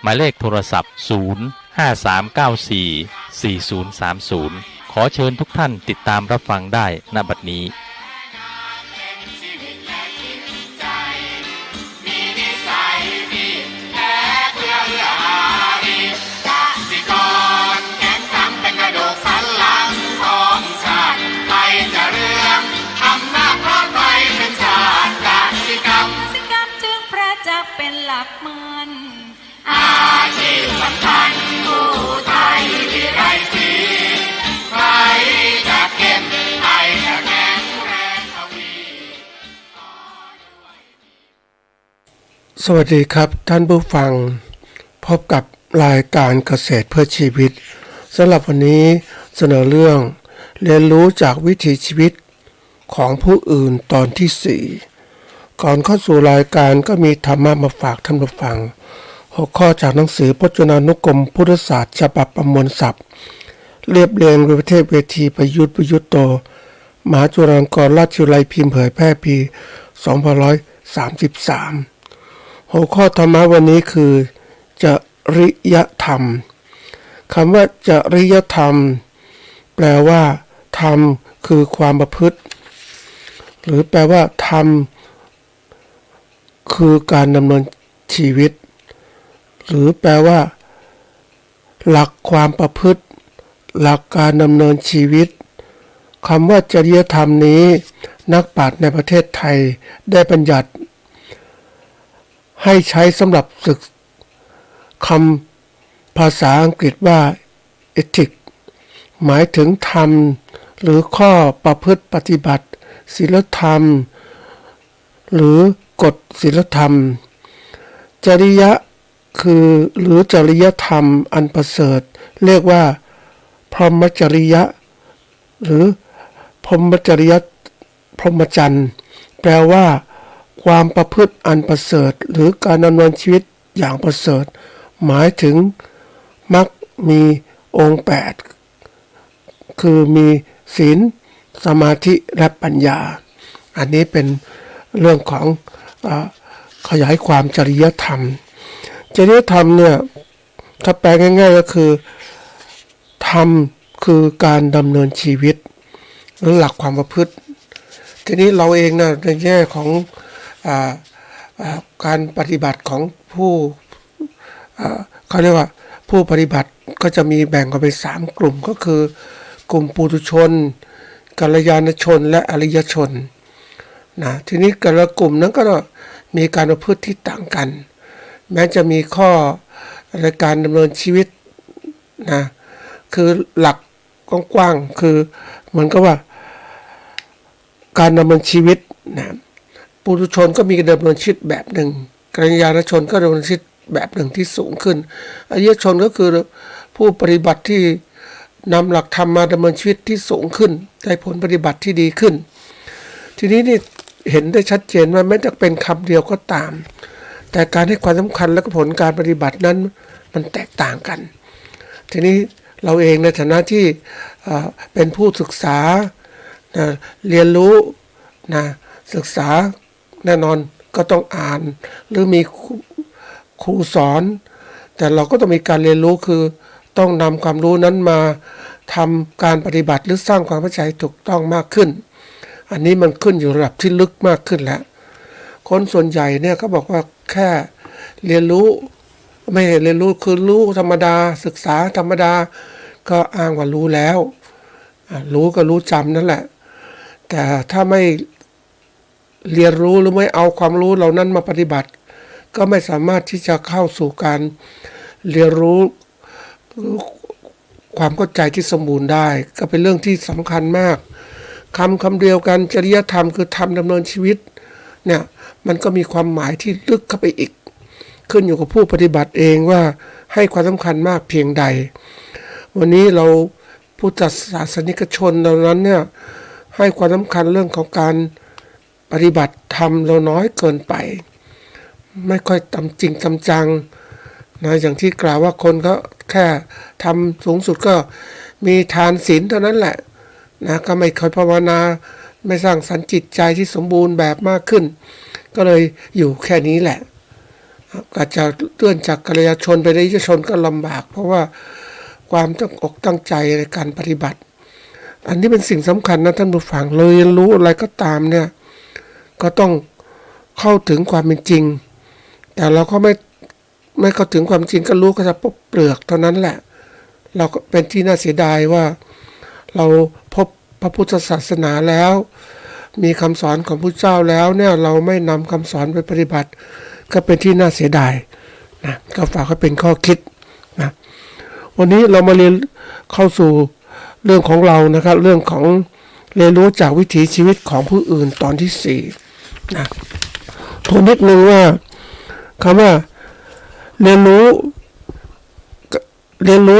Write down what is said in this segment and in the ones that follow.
หมายเลขโทรศัพท์053944030ขอเชิญทุกท่านติดตามรับฟังได้ณบัดนี้เป็นหลักมันอาชีพสำคัญผู้ไทยที่ไร้สีใครจะเก็บใครจะแข็งแรงทวีสวัสดีครับท่านผู้ฟังพบกับรายการเกษตรเพื่อชีวิตสำหรับวันนี้เสนอเรื่องเรียนรู้จากวิถีชีวิตของผู้อื่นตอนที่4ก่อนเข้าสู่รายการก็มีธรรมะมาฝากท่านผู้ฟังหัวข้อจากหนังสือพจนานุกรมพุทธศาสตร์ฉบับประมวลศัพท์เรียบเรียงโดยประเทศเวทีประยุทธ์โตมหาจุฬาลงกรณราชวิทยาลัยพิมพ์เผยแพร่ปี2533หัวข้อธรรมะวันนี้คือจริยธรรมคำว่าจริยธรรมแปลว่าธรรมคือความประพฤติหรือแปลว่าธรรมคือการดำเนินชีวิตหรือแปลว่าหลักความประพฤติหลักการดำเนินชีวิตคำว่าจริยธรรมนี้นักปราชญ์ในประเทศไทยได้บัญญัติให้ใช้สำหรับศึกคำภาษาอังกฤษว่า ethic หมายถึงธรรมหรือข้อประพฤติปฏิบัติศีลธรรมหรือกฎศีลธรรมจริยะคือหรือจริยธรรมอันประเสริฐเรียกว่าพรหมจริยะหรือพรหมจริยะพรหมจรรย์แปลว่าความประพฤติอันประเสริฐหรือการดำเนินชีวิตอย่างประเสริฐหมายถึงมรรคมีองค์8คือมีศีลสมาธิและปัญญาอันนี้เป็นเรื่องของขยายความจริยธรรมจริยธรรมเนี่ยถ้าแปลง่ายๆก็คือธรรมคือการดำเนินชีวิตหรือหลักความประพฤติทีนี้เราเองนะในแง่ของการปฏิบัติของผู้เขาเรียกว่าผู้ปฏิบัติก็จะมีแบ่งออกเป็น3กลุ่มก็คือกลุ่มปุถุชนกัลยาณชนและอริยชนนะทีนี้แต่ละกลุ่มนั้นก็มีการประพฤติที่ต่างกันแม้จะมีข้อในการดำเนินชีวิตนะคือหลักกว้างๆคือเหมือนกับว่าการดำเนินชีวิตนะปุถุชนก็มีการดำเนินชีวิตแบบหนึ่งกัลยาณชนก็ดำเนินชีวิตแบบหนึ่งที่สูงขึ้นอริยชนก็คือผู้ปฏิบัติที่นำหลักธรรมมาดำเนินชีวิตที่สูงขึ้นได้ผลปฏิบัติที่ดีขึ้นทีนี้นี่เห็นได้ชัดเจนว่าแม้จะเป็นคำเดียวก็ตามแต่การให้ความสำคัญและผลการปฏิบัตินั้นมันแตกต่างกันทีนี้เราเองในฐานะที่เป็นผู้ศึกษาเรียนรู้นะศึกษาแน่นอนก็ต้องอ่านหรือมีครูสอนแต่เราก็ต้องมีการเรียนรู้คือต้องนำความรู้นั้นมาทำการปฏิบัติหรือสร้างความเข้าใจถูกต้องมากขึ้นอันนี้มันขึ้นอยู่ระดับที่ลึกมากขึ้นแล้วคนส่วนใหญ่เนี่ยเขาบอกว่าแค่เรียนรู้ไม่เรียนรู้คือรู้ธรรมดาศึกษาธรรมดาก็อ้างว่ารู้แล้วรู้ก็รู้จำนั่นแหละแต่ถ้าไม่เรียนรู้หรือไม่เอาความรู้เหล่านั้นมาปฏิบัติก็ไม่สามารถที่จะเข้าสู่การเรียนรู้ความเข้าใจที่สมบูรณ์ได้ก็เป็นเรื่องที่สำคัญมากคำเดียวกันจริยธรรมคือธรรมดำเนินชีวิตเนี่ยมันก็มีความหมายที่ลึกเข้าไปอีกขึ้นอยู่กับผู้ปฏิบัติเองว่าให้ความสำคัญมากเพียงใดวันนี้เราพุทธศาสนิกชนเหล่านั้นเนี่ยให้ความสำคัญเรื่องของการปฏิบัติธรรมเราน้อยเกินไปไม่ค่อยทำจริงทำจังนะอย่างที่กล่าวว่าคนก็แค่ทำสูงสุดก็มีทานศีลเท่านั้นแหละนะก็ไม่ค่อยภาวนาไม่สร้างสรรค์จิตใจที่สมบูรณ์แบบมากขึ้นก็เลยอยู่แค่นี้แหละ อาจจะเลื่อนจากกัลยาณชนไปอริยชนก็ลำบาก เพราะว่าความตั้งอกตั้งใจในการปฏิบัติ อันนี้เป็นสิ่งสำคัญนะท่านผู้ฟังเรียนรู้อะไรก็ตามเนี่ยก็ต้องเข้าถึงความเป็นจริง แต่เราก็ไม่เข้าถึงความจริงก็รู้ก็จะพบเปลือกเท่านั้นแหละเราก็เป็นที่น่าเสียดายว่าเราพบพระพุทธศาสนาแล้วมีคำสอนของพระเจ้าแล้วเนี่ยเราไม่นำคำสอนไปปฏิบัติก็เป็นที่น่าเสียดายนะก็ฝากให้เป็นข้อคิดนะวันนี้เรามาเรียนเข้าสู่เรื่องของเรานะครับเรื่องของเรียนรู้จากวิถีชีวิตของผู้อื่นตอนที่4นะทวนนิดนึงว่าคำว่าเรียนรู้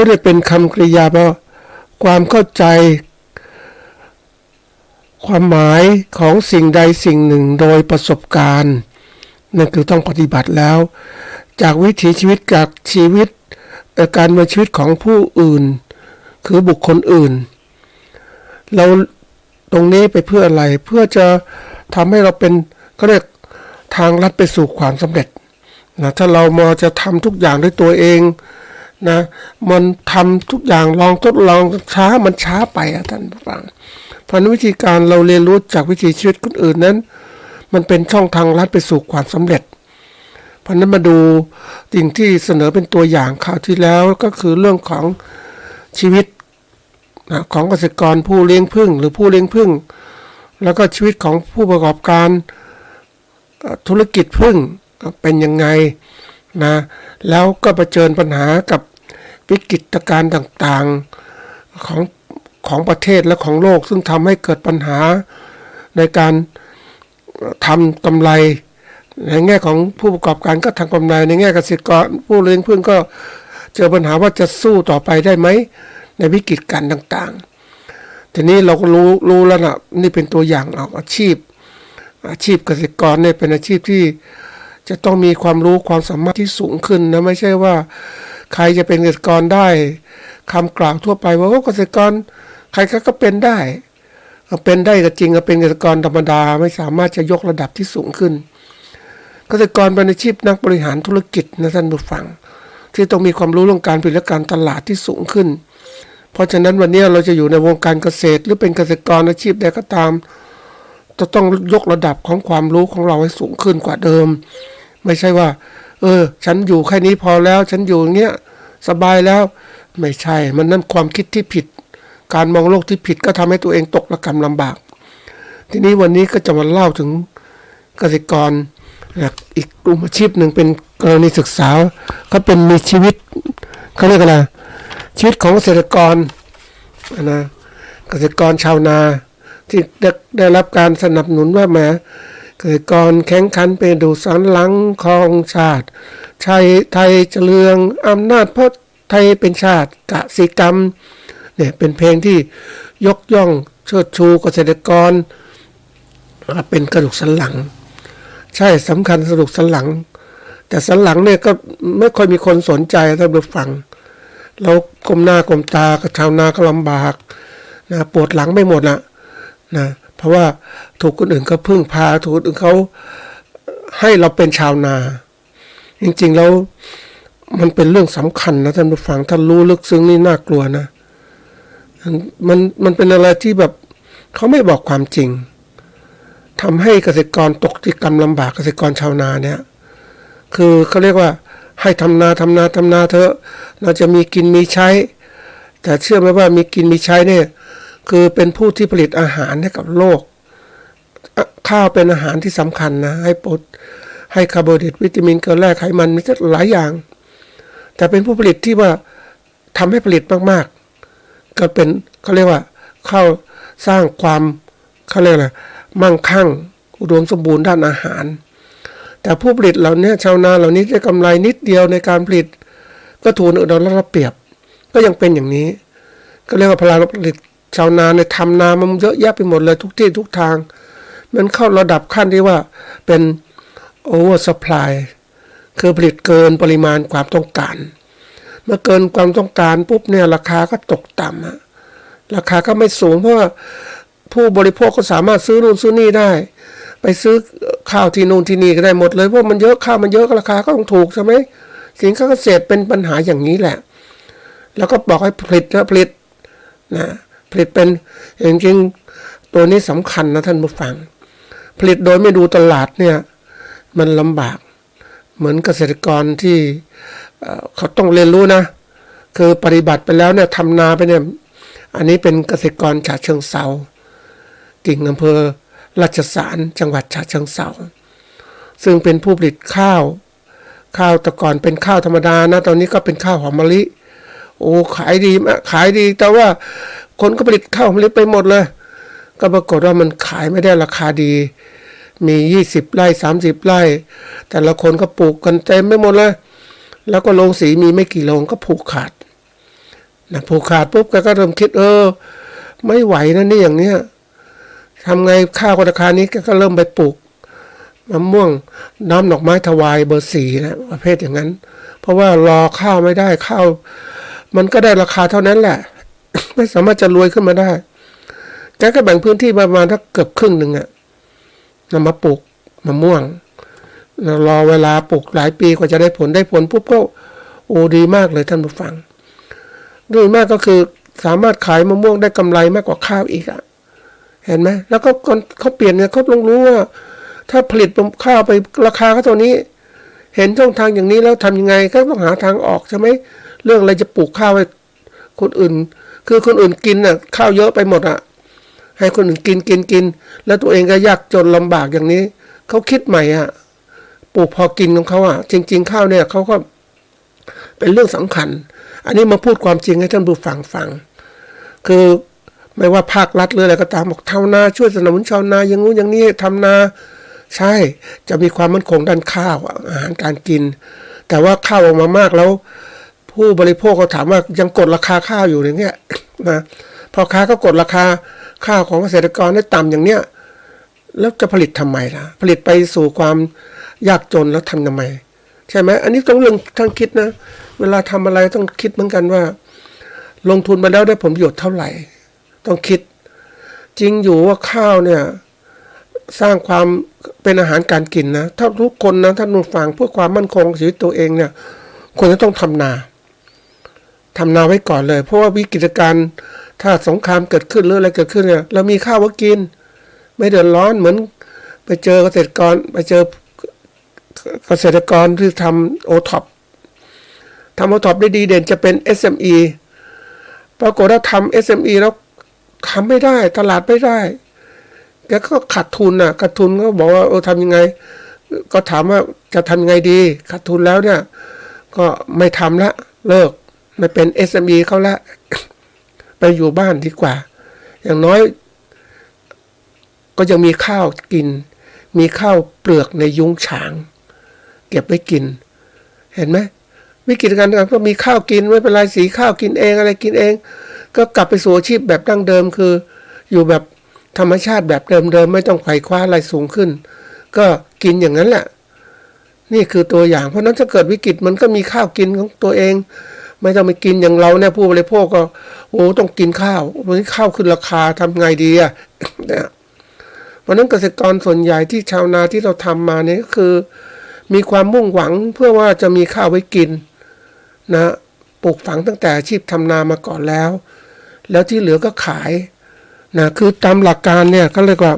เนี่ยเป็นคำกริยาแปลว่าความเข้าใจความหมายของสิ่งใดสิ่งหนึ่งโดยประสบการณ์นั่นคือต้องปฏิบัติแล้วจากวิถีชีวิตจากชีวิตการดำเนินชีวิตของผู้อื่นคือบุคคลอื่นเราตรงนี้ไปเพื่ออะไรเพื่อจะทำให้เราเป็นก็เรียกทางลัดไปสู่ความสำเร็จนะถ้าเรามาจะทำทุกอย่างด้วยตัวเองนะมันทำทุกอย่างลองทดลองช้ามันช้าไปท่านผู้ฟังเพราะวิธีการเราเรียนรู้จากวิถีชีวิตคนอื่นนั้นมันเป็นช่องทางลัดไปสู่ความสำเร็จเพราะนั้นมาดูสิ่งที่เสนอเป็นตัวอย่างคราวที่แล้วก็คือเรื่องของชีวิตของเกษตรกรผู้เลี้ยงผึ้งหรือผู้เลี้ยงผึ้งแล้วก็ชีวิตของผู้ประกอบการธุรกิจผึ้งเป็นยังไงนะแล้วก็เผชิญปัญหากับวิกฤตการณ์ต่างๆของประเทศและของโลกซึ่งทำให้เกิดปัญหาในการทำกำไรในแง่ของผู้ประกอบการก็ทำกำไรในแง่เกษตรกรผู้เลี้ยงผึ้งก็เจอปัญหาว่าจะสู้ต่อไปได้ไหมในวิกฤตการณ์ต่างๆทีนี้เราก็รู้แล้วนะนี่เป็นตัวอย่างอาชีพเกษตรกรเนี่ยเป็นอาชีพที่จะต้องมีความรู้ความสามารถที่สูงขึ้นนะไม่ใช่ว่าใครจะเป็นเกษตรกรได้คำกล่าวทั่วไปว่าเกษตรกรใครก็เป็นได้ก็จริงเป็นเกษตรกรธรรมดาไม่สามารถจะยกระดับที่สูงขึ้นเกษตรกรเป็นอาชีพนักบริหารธุรกิจนะท่านผู้ฟังที่ต้องมีความรู้เรื่องการผลิตและการตลาดที่สูงขึ้นเพราะฉะนั้นวันนี้เราจะอยู่ในวงการเกษตรหรือเป็นเกษตรกรอาชีพใดก็ตามจะต้องยกระดับของความรู้ของเราให้สูงขึ้นกว่าเดิมไม่ใช่ว่าฉันอยู่แค่นี้พอแล้วฉันอยู่อย่างเงี้ยสบายแล้วไม่ใช่มันนั่นความคิดที่ผิดการมองโลกที่ผิดก็ทำให้ตัวเองตกระกำลำบากทีนี้วันนี้ก็จะมาเล่าถึงเกษตรกรอีกกลุ่มอาชีพหนึ่งเป็นกรณีศึกษาเขาเป็นมีชีวิตเขาเรียกอะไรชีวิตของเกษตรกรนะเกษตรกรชาวนาที่ได้รับการสนับสนุนว่าแหมเกษตรกรแข่งขันเป็นดูสันหลังของชาติไทยเจริญอำนาจเพราะไทยเป็นชาติกสิกรรมเนี่ยเป็นเพลงที่ยกย่องเชิดชูเกษตรกรเป็นกระดูกสันหลังใช่สำคัญกระดูกสันหลังแต่สันหลังเนี่ยก็ไม่ค่อยมีคนสนใจท่านผู้ฟังเราก้มหน้าก้มตากับชาวนาก็ลำบากนะปวดหลังไม่หมดนะเพราะว่าถูกคนอื่นก็พึ่งพาถูกคนอื่นเขาให้เราเป็นชาวนาจริงๆแล้วมันเป็นเรื่องสำคัญนะท่านผู้ฟังถ้ารู้ลึกซึ้งนี่น่ากลัวนะมันเป็นอะไรที่แบบเขาไม่บอกความจริงทำให้เกษตรกรตกที่กำลำบากเกษตรกรชาวนาเนี่ยคือเขาเรียกว่าให้ทำนาเถอะเราจะมีกินมีใช้แต่เชื่อไหมว่ามีกินมีใช้เนี่ยคือเป็นผู้ที่ผลิตอาหารให้กับโลกข้าวเป็นอาหารที่สำคัญนะให้คาร์โบไฮเดรตวิตามินเกลือแร่ไขมันมีหลายอย่างแต่เป็นผู้ผลิตที่ว่าทำให้ผลิตมากๆก็เป็นเขาเรียกว่าเข้าสร้างความเขาเรียกอะไรมั่งคั่งอุดมสมบูรณ์ด้านอาหารแต่ผู้ผลิตเหล่านี้ชาวนาเหล่านี้ได้กำไรนิดเดียวในการผลิตก็ถูกคนอื่นเอารัดเปรียบก็ยังเป็นอย่างนี้ก็เรียกว่าพลังผลิตชาวนาในทำนามันเยอะแยะไปหมดเลยทุกที่ทุกทางมันเข้าระดับขั้นที่ว่าเป็นโอเวอร์ซัพพลายคือผลิตเกินปริมาณความต้องการเมื่อเกินความต้องการปุ๊บเนี่ยราคาก็ตกต่ำราคาก็ไม่สูงเพราะว่าผู้บริโภคก็สามารถซื้อนู่นซื้อนี่ได้ ไปซื้อข้าวที่นู่นที่นี่ก็ได้หมดเลยเพราะมันเยอะข้าวมันเยอะราคาก็ต้องถูกใช่ไหมสินค้าเกษตรเป็นปัญหาอย่างนี้แหละแล้วก็บอกให้ผลิตนะผลิตเป็นจริงๆตัวนี้สำคัญนะท่านผู้ฟังผลิตโดยไม่ดูตลาดเนี่ยมันลำบากเหมือนเกษตรกรที่เขาต้องเรียนรู้นะคือปฏิบัติไปแล้วเนี่ยทำนาไปเนี่ยอันนี้เป็นเกษตรกรฉะเชิงเทรากิ่งอำเภอราชสารจังหวัดฉะเชิงเทราซึ่งเป็นผู้ผลิตข้าวแต่ก่อนเป็นข้าวธรรมดานะตอนนี้ก็เป็นข้าวหอมมะลิโอ้ขายดีแต่ว่าคนก็ผลิตข้าวหอมมะลิไปหมดเลยก็ปรากฏว่ามันขายไม่ได้ราคาดีมี20 ไร่30 ไร่แต่ละคนก็ปลูกกันเต็มไม่หมดเลยแล้วก็โรงสีมีไม่กี่โรงก็ผูกขาดผูกขาดปุ๊บก็เริ่มคิดไม่ไหวนะนี่อย่างเนี้ยทำไงข้าวราคานี้ก็เริ่มไปปลูกมะม่วงน้ำดอกไม้ถวายเบอร์4นะประเภทอย่างนั้นเพราะว่ารอข้าวไม่ได้ข้าวมันก็ได้ราคาเท่านั้นแหละ ไม่สามารถจะรวยขึ้นมาได้แกก็แบ่งพื้นที่ประมาณเกือบครึ่งหนึ่งนำมาปลูกมะม่วงรอเวลาปลูกหลายปีกว่าจะได้ผลปุ๊บก็ดีมากเลยท่านผู้ฟังดีมากก็คือสามารถขายมะม่วงได้กำไรมากกว่าข้าวอีกเห็นไหมแล้วก็เขาเปลี่ยนเนี่ยเขาต้องรู้ว่าถ้าผลิตข้าวไปราคาเขาตัวนี้เห็นช่องทางอย่างนี้แล้วทำยังไงก็ต้องหาทางออกใช่ไหมเรื่องอะไรจะปลูกข้าวให้คนอื่นคือคนอื่นกินข้าวเยอะไปหมดให้คนอื่นกินแล้วตัวเองก็ยากจนลำบากอย่างนี้เขาคิดใหม่ปลูกพอกินของเขาจริงๆข้าวเนี่ยเขาก็เป็นเรื่องสำคัญอันนี้มาพูดความจริงให้ท่านผู้ฟังคือไม่ว่าภาครัฐหรืออะไรก็ตามบอกชาวนาช่วยสนับสนุนชาวนาอย่างงู้นอย่างนี้ทำนาใช่จะมีความมั่นคงด้านข้าวอาหารการกินแต่ว่าข้าวออกมามากแล้วผู้บริโภคเขาถามว่ายังกดราคาข้าวอยู่อย่างเงี้ยนะพอค้าก็กดราคาข้าวของเกษตรกรได้ต่ำอย่างเนี้ยแล้วจะผลิตทำไมล่ะผลิตไปสู่ความยากจนแล้วทำไมใช่ไหมอันนี้ต้องเรื่องท่านคิดนะเวลาทำอะไรต้องคิดเหมือนกันว่าลงทุนไปแล้วได้ผลประโยชน์เท่าไหร่ต้องคิดจริงอยู่ว่าข้าวเนี่ยสร้างความเป็นอาหารการกินนะถ้าทุกคนนะท่านผู้ฟังเพื่อความมั่นคงชีวิตตัวเองเนี่ยควรจะต้องทำนาไว้ก่อนเลยเพราะว่าวิกฤตการณ์ถ้าสงครามเกิดขึ้นหรืออะไรเกิดขึ้นเนี่ยเรามีข้าวไว้กินไม่เดือดร้อนเหมือนไปเจอเกษตรกรที่ทำโอท็อปได้ดีเด่นจะเป็น SME ปรากฏว่าทำ SME แล้วทำไม่ได้ตลาดไม่ได้แกก็ขาดทุนก็บอกว่าทำยังไงก็ถามว่าจะทำยังไงดีขาดทุนแล้วเนี่ยก็ไม่ทำละเลิกไม่เป็น SME เขาละ ไปอยู่บ้านดีกว่าอย่างน้อยก็ยังมีข้าวกินมีข้าวเปลือกในยุ้งฉางเก็บไว้กินเห็นไหมวิกฤตการณ์ก็มีข้าวกินไม่เป็นไรสีข้าวกินเองอะไรกินเองก็กลับไปสู่อาชีพแบบดั้งเดิมคืออยู่แบบธรรมชาติแบบเดิมไม่ต้องไขว่คว้าอะไรสูงขึ้นก็กินอย่างนั้นแหละนี่คือตัวอย่างเพราะนั้นถ้าเกิดวิกฤตมันก็มีข้าวกินของตัวเองไม่ต้องไปกินอย่างเราเนี่ยผู้บริโภคก็ต้องกินข้าววันนี้ข้าวขึ้นราคาทำไงดีเนี่ยเพราะนั้นเกษตรกรส่วนใหญ่ที่ชาวนาที่เราทำมาเนี่ยก็คือมีความมุ่งหวังเพื่อว่าจะมีข้าวไว้กินนะปลูกฝังตั้งแต่อาชีพทำนามาก่อนแล้วที่เหลือก็ขายนะคือตามหลักการเนี่ยก็เรียกว่า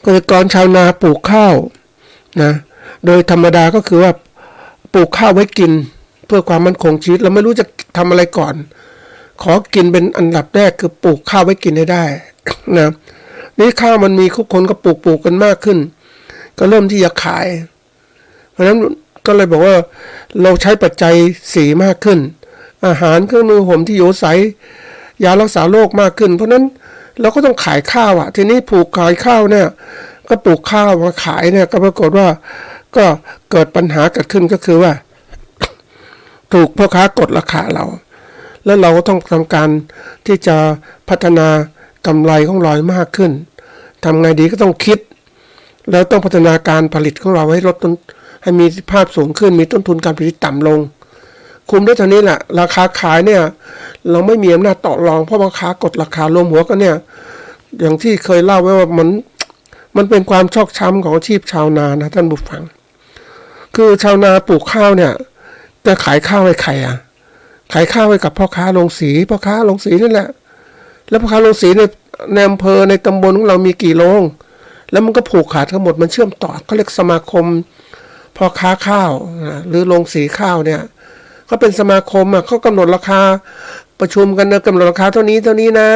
เกษตรกรชาวนาปลูกข้าวนะโดยธรรมดาก็คือว่าปลูกข้าวไว้กินเพื่อความมั่นคงชีวิตเราไม่รู้จะทำอะไรก่อนขอกินเป็นอันดับแรกคือปลูกข้าวไว้กินให้ได้ นะนี่ข้าวมันมีทุกคนก็ปลูกกันมากขึ้นก็เริ่มที่จะขายเพราะฉะนั้นก็เลยบอกว่าเราใช้ปัจจัยสีมากขึ้นอาหารเครื่องมือห่มที่อยู่อาศัยยารักษาโรคมากขึ้นเพราะนั้นเราก็ต้องขายข้าวทีนี้ปลูกขายข้าวเนี่ยก็ปลูกข้าวมาขายเนี่ยก็ปรากฏว่าก็เกิดปัญหาเกิดขึ้นก็คือว่า ถูกพ่อค้ากดราคาเราแล้วเราก็ต้องทำการที่จะพัฒนากำไรของเรามากขึ้นทำไงดีก็ต้องคิดแล้วต้องพัฒนาการผลิตของเราให้ลดต้นให้มีประสิทธิภาพสูงขึ้นมีต้นทุนการผลิตต่ำลงคุมได้เท่านี้แหละราคาขายเนี่ยเราไม่มีอำนาจต่อรองเพราะพ่อค้ากดราคารวมหัวกันเนี่ยอย่างที่เคยเล่าไว้ว่ามัน มันเป็นความชอกช้ำของอาชีพชาวนานะท่านผู้ฟังคือชาวนาปลูกข้าวเนี่ยจะขายข้าวให้ใครอ่ะขายข้าวให้กับพ่อค้าโรงสีนี่แหละแล้วพ่อค้าโรงสีในอำเภอในตำบลของเรามีกี่โรงแล้วมันก็ผูกขาดทั้งหมดมันเชื่อมต่อเขาเรียกสมาคมพ่อค้าข้าวหรือโรงสีข้าวเนี่ยก็เป็นสมาคมเขากำหนดราคาประชุมกันนะกำหนดราคาเท่านี้นะ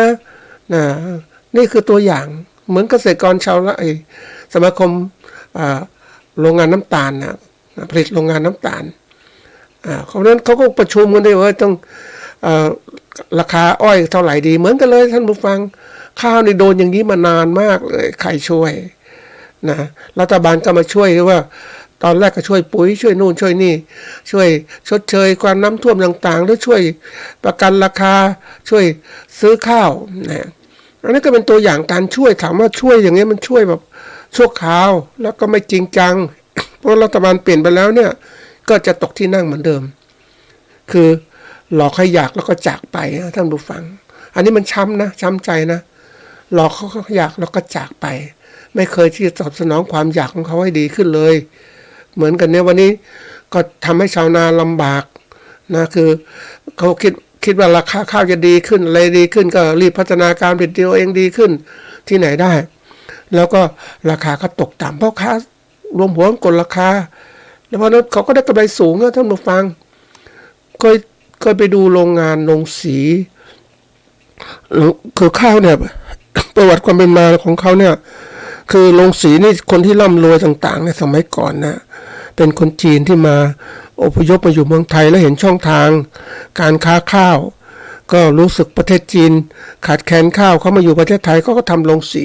นี่คือตัวอย่างเหมือนเกษตรกรชาวไร่สมาคมโรงงานน้ำตาลนะผลิตโรงงานน้ำตาลเขานั้นเขาก็ประชุมกันด้วยว่าต้องราคาอ้อยเท่าไหร่ดีเหมือนกันเลยท่านผู้ฟังข้าวนี่โดนอย่างนี้มานานมากเลยใครช่วยนะรัฐบาลก็มาช่วยหรือว่าตอนแรกก็ช่วยปุ๋ยช่วยนู่นช่วยนี่ช่วยชดเชยความน้ำท่วมต่างๆหรือช่วยประกันราคาช่วยซื้อข้าวนะอันนี้ก็เป็นตัวอย่างการช่วยถามว่าช่วยอย่างนี้มันช่วยแบบชั่วคราวแล้วก็ไม่จริงจัง เพราะรัฐบาลเปลี่ยนไปแล้วเนี่ยก็จะตกที่นั่งเหมือนเดิมคือหลอกให้อยากแล้วก็จากไปนะท่านผู้ฟังอันนี้มันช้ำใจนะหลอกเขาอยากแล้วก็จากไปไม่เคยที่จะตอบสนองความอยากของเขาให้ดีขึ้นเลยเหมือนกันเนี่ยวันนี้ก็ทำให้ชาวนาลำบากนะคือเขาคิดว่าราคาข้าวจะดีขึ้นอะไรดีขึ้นก็รีบพัฒนาการผลิตตัวเองดีขึ้นที่ไหนได้แล้วก็ราคาก็ตกต่ำเพราะค้ารวมหัวกดราคาแล้วเพราะนั้นเขาก็ได้กำไรสูงนะท่านผู้ฟังเคยไปดูโรงงานโรงสีคือข้าวเนี่ยประวัติความเป็นมาของเขาเนี่ยคือโรงสีนี่คนที่ร่ำรวยต่างๆในสมัยก่อนนะเป็นคนจีนที่มาอพยพมาอยู่เมืองไทยแล้วเห็นช่องทางการค้าข้าวก็รู้สึกประเทศจีนขาดแคลนข้าวเขามาอยู่ประเทศไทยก็ทำโรงสี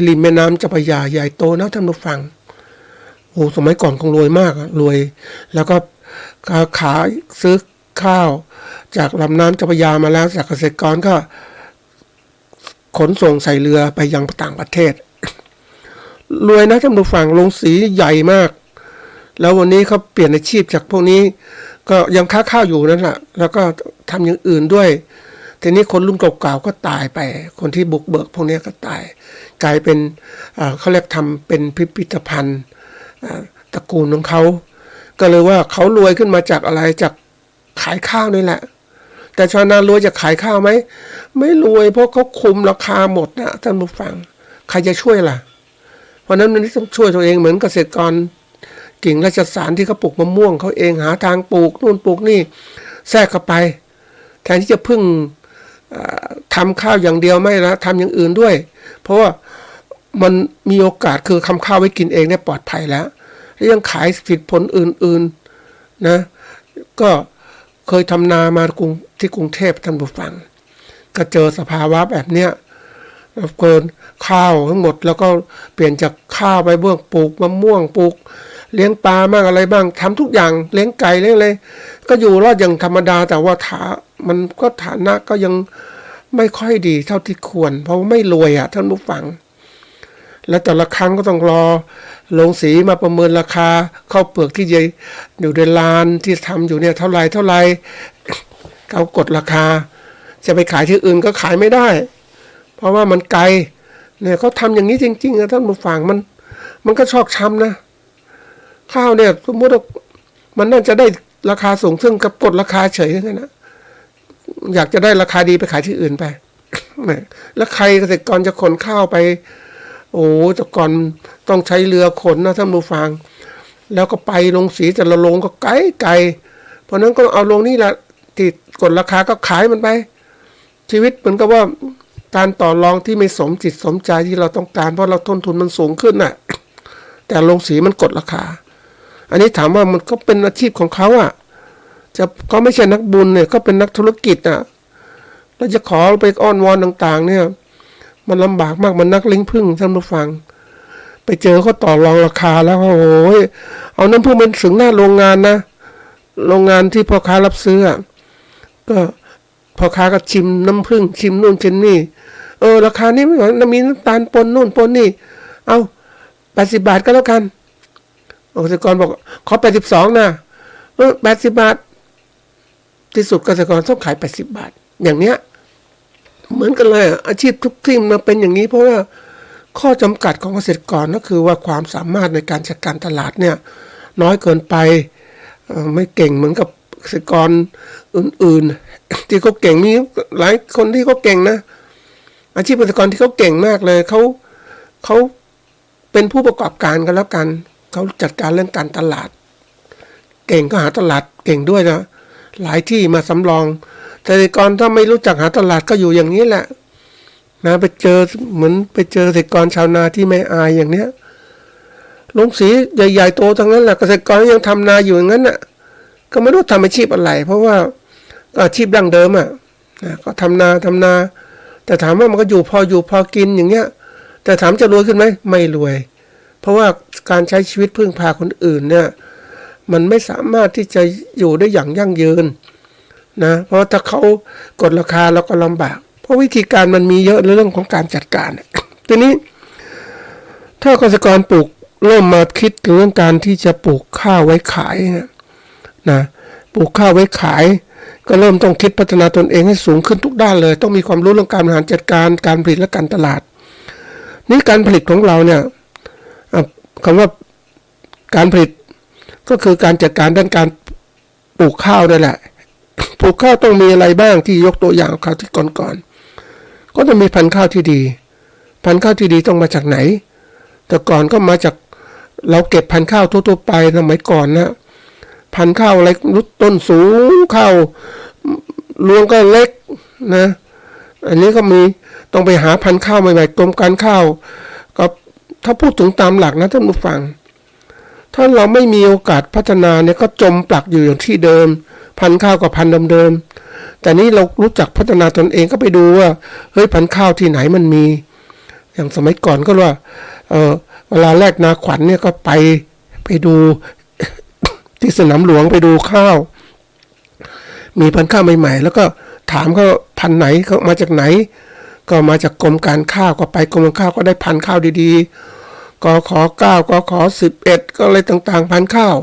ริมแม่น้ำเจ้าพระยาใหญ่โตนะท่านผู้ฟังโอ้สมัยก่อนคงรวยมากรวยแล้วก็ขายซื้อข้าวจากลำน้ำเจ้าพระยามาแล้วจากเกษตรกรก็ขนส่งใส่เรือไปยังต่างประเทศรวยนะท่านผู้ฟังโรงสีใหญ่มากแล้ววันนี้เขาเปลี่ยนอาชีพจากพวกนี้ก็ยังค้าข้าวอยู่นั่นแหละแล้วก็ทำอย่างอื่นด้วยทีนี้คนรุ่นเก่าๆก็ตายไปคนที่บุกเบิกพวกนี้ก็ตายกลายเป็นเขาเรียกทำเป็นพิพิธภัณฑ์ตระกูลของเขาก็เลยว่าเขารวยขึ้นมาจากอะไรจากขายข้าวนี่แหละแต่ชาวนารวยจากขายข้าวไหมไม่รวยเพราะเขาคุมราคาหมดนะท่านผู้ฟังใครจะช่วยล่ะเพราะนั้นมันต้องช่วยตัวเองเหมือนเกษตรกรกิ่งราชสารที่เขาปลูกมะม่วงเขาเองหาทางปลูกนู่นปลูกนี่แทรกเข้าไปแทนที่จะพึ่งทำข้าวอย่างเดียวไม่ละทำอย่างอื่นด้วยเพราะว่ามันมีโอกาสคือทำข้าวไว้กินเองเนี่ยปลอดภัยแล้วยังขายผลผลอื่นๆนะก็เคยทำนามาที่กรุงเทพท่านผู้ฟังก็เจอสภาวะแบบเนี้ยเกินข้าวทั้งหมดแล้วก็เปลี่ยนจากข้าวไปเบื้องปลูกมะม่วงปลูกเลี้ยงปลาบ้างอะไรบ้างทำทุกอย่างเลี้ยงไก่เลี้ยงอะไรก็อยู่รอดอย่างธรรมดาแต่ว่ามันก็ฐานะก็ยังไม่ค่อยดีเท่าที่ควรเพราะไม่รวยท่านผู้ฟังและแต่ละครั้งก็ต้องรอโรงสีมาประเมินราคาข้าวเปลือกที่อยู่ในลานที่ทำอยู่เนี่ยเท่าไรเขากดราคาจะไปขายที่อื่นก็ขายไม่ได้เพราะว่ามันไกลเนี่ยเขาทำอย่างนี้จริงๆนะท่านผู้ฟังมันก็ชอกช้ำนะข้าวเนี่ยสมมติว่ามันน่าจะได้ราคาสูงซึ่งกับกดราคาเฉยอย่างนั้นนะอยากจะได้ราคาดีไปขายที่อื่นไปแล้วใครเกษตรกรจะขนข้าวไปโอ้แต่ก่อนต้องใช้เรือขนนะท่านผู้ฟังแล้วก็ไปลงสีแต่ละลงก็ไกลเพราะนั้นก็เอาลงนี่แหละติดกดราคาก็ขายมันไปชีวิตเหมือนกับว่าการต่อรองที่ไม่สมจิตสมใจที่เราต้องการเพราะเราต้นทุนมันสูงขึ้นน่ะแต่ลงสีมันกดราคาอันนี้ถามว่ามันก็เป็นอาชีพของเขาจะก็ไม่ใช่นักบุญเนี่ยก็เป็นนักธุรกิจเราจะขอไปอ้อนวอนต่างๆเนี่ยมันลำบากมากมันนักเลี้ยงผึ้งท่านผู้ฟังไปเจอเขาต่อรองราคาแล้วโอ้ยเอาน้ำผึ้งมันถึงหน้าโรงงานนะโรงงานที่พ่อค้ารับซื้อก็พ่อค้าก็ชิมน้ำผึ้งชิมนู่นชิมนี่ราคานี้ไม่เหมือนมีน้ำตาลปนนู่นปนนี่เอา80 บาทก็แล้วกันเกษตรกรบอกขอ82นะ80 บาทที่สุดเกษตรกรต้องขาย80 บาทอย่างเนี้ยเหมือนกันเลยอาชีพทุกที่มันเป็นอย่างนี้เพราะว่า ข้อจำกัดของเกษตรกรก็คือว่าความสามารถในการจัดการตลาดเนี่ยน้อยเกินไปไม่เก่งเหมือนกับเกษตรกรอื่นๆที่เขาเก่งมีหลายคนที่เขาเก่งนะอาชีพเกษตรกรที่เขาเก่งมากเลยเขาเป็นผู้ประกอบการกันแล้วกันเขาจัดการเรื่องการตลาดเก่งก็หาตลาดเก่งด้วยนะหลายที่มาสำรองเกษตรกรถ้าไม่รู้จักหาตลาดก็อยู่อย่างนี้แหละนะไปเจอเหมือนไปเจอเกษตรกรชาวนาที่ไม่อายอย่างเนี้ยลงสีใหญ่ๆโตทั้งนั้นแหละเกษตรกรยังทำนาอยู่อย่างนั้นน่ะก็ไม่รู้ทำอาชีพอะไรเพราะว่าอาชีพดั้งเดิมอ่ะก็ทำนาแต่ถามว่ามันก็อยู่พอกินอย่างเงี้ยแต่ถามจะรวยขึ้นไหมไม่รวยเพราะว่าการใช้ชีวิตพึ่งพาคนอื่นเนี่ยมันไม่สามารถที่จะอยู่ได้อย่างยั่งยืนนะเพราะถ้าเขากดราคาเราก็ลำบากเพราะวิธีการมันมีเยอะในเรื่องของการจัดการทีนี้ถ้าเกษตรกรปลูกเริ่มมาคิดถึงเรื่องการที่จะปลูกข้าวไว้ขายนะปลูกข้าวไว้ขายก็เริ่มต้องคิดพัฒนาตนเองให้สูงขึ้นทุกด้านเลยต้องมีความรู้เรื่องการบริหารจัดการการผลิตและการตลาดนี่การผลิตของเราเนี่ยคำว่าการผลิตก็คือการจัดการด้านการปลูกข้าวนั่นแหละปลูกข้าวต้องมีอะไรบ้างที่ยกตัวอย่างข้าวที่ก่อนก็ต้องมีพันธุ์ข้าวที่ดีพันธุ์ข้าวที่ดีต้องมาจากไหนแต่ก่อนก็มาจากเราเก็บพันธุ์ข้าวทั่วๆไปสมัยก่อนนะพันธุ์ข้าวอะไรต้นสูงข้าวรวงก็เล็กนะอันนี้ก็มีต้องไปหาพันธุ์ข้าวใหม่ๆกรมการข้าวก็ถ้าพูดถึงตามหลักนะท่านผู้ฟังถ้าเราไม่มีโอกาสพัฒนาเนี่ยก็จมปลักอยู่อย่างที่เดิมพันธุ์ข้าวกับพันธุ์เดิมๆแต่นี้เรารู้จักพัฒนาตนเองก็ไปดูว่าเฮ้ยพันธุ์ข้าวที่ไหนมันมีอย่างสมัยก่อนก็ว่าเวลาแรกนาขวัญเนี่ยก็ไปดูที่สนามหลวงไปดูข้าวมีพันธุ์ข้าวใหม่ๆแล้วก็ถามเขาพันธุ์ไหนเขามาจากไหนก็มาจากกรมการข้าวก็ไปกรมการข้าวก็ได้พันธุ์ข้าวดีๆกข9กข11ก็อะไรต่างๆพันธุ์ข้าว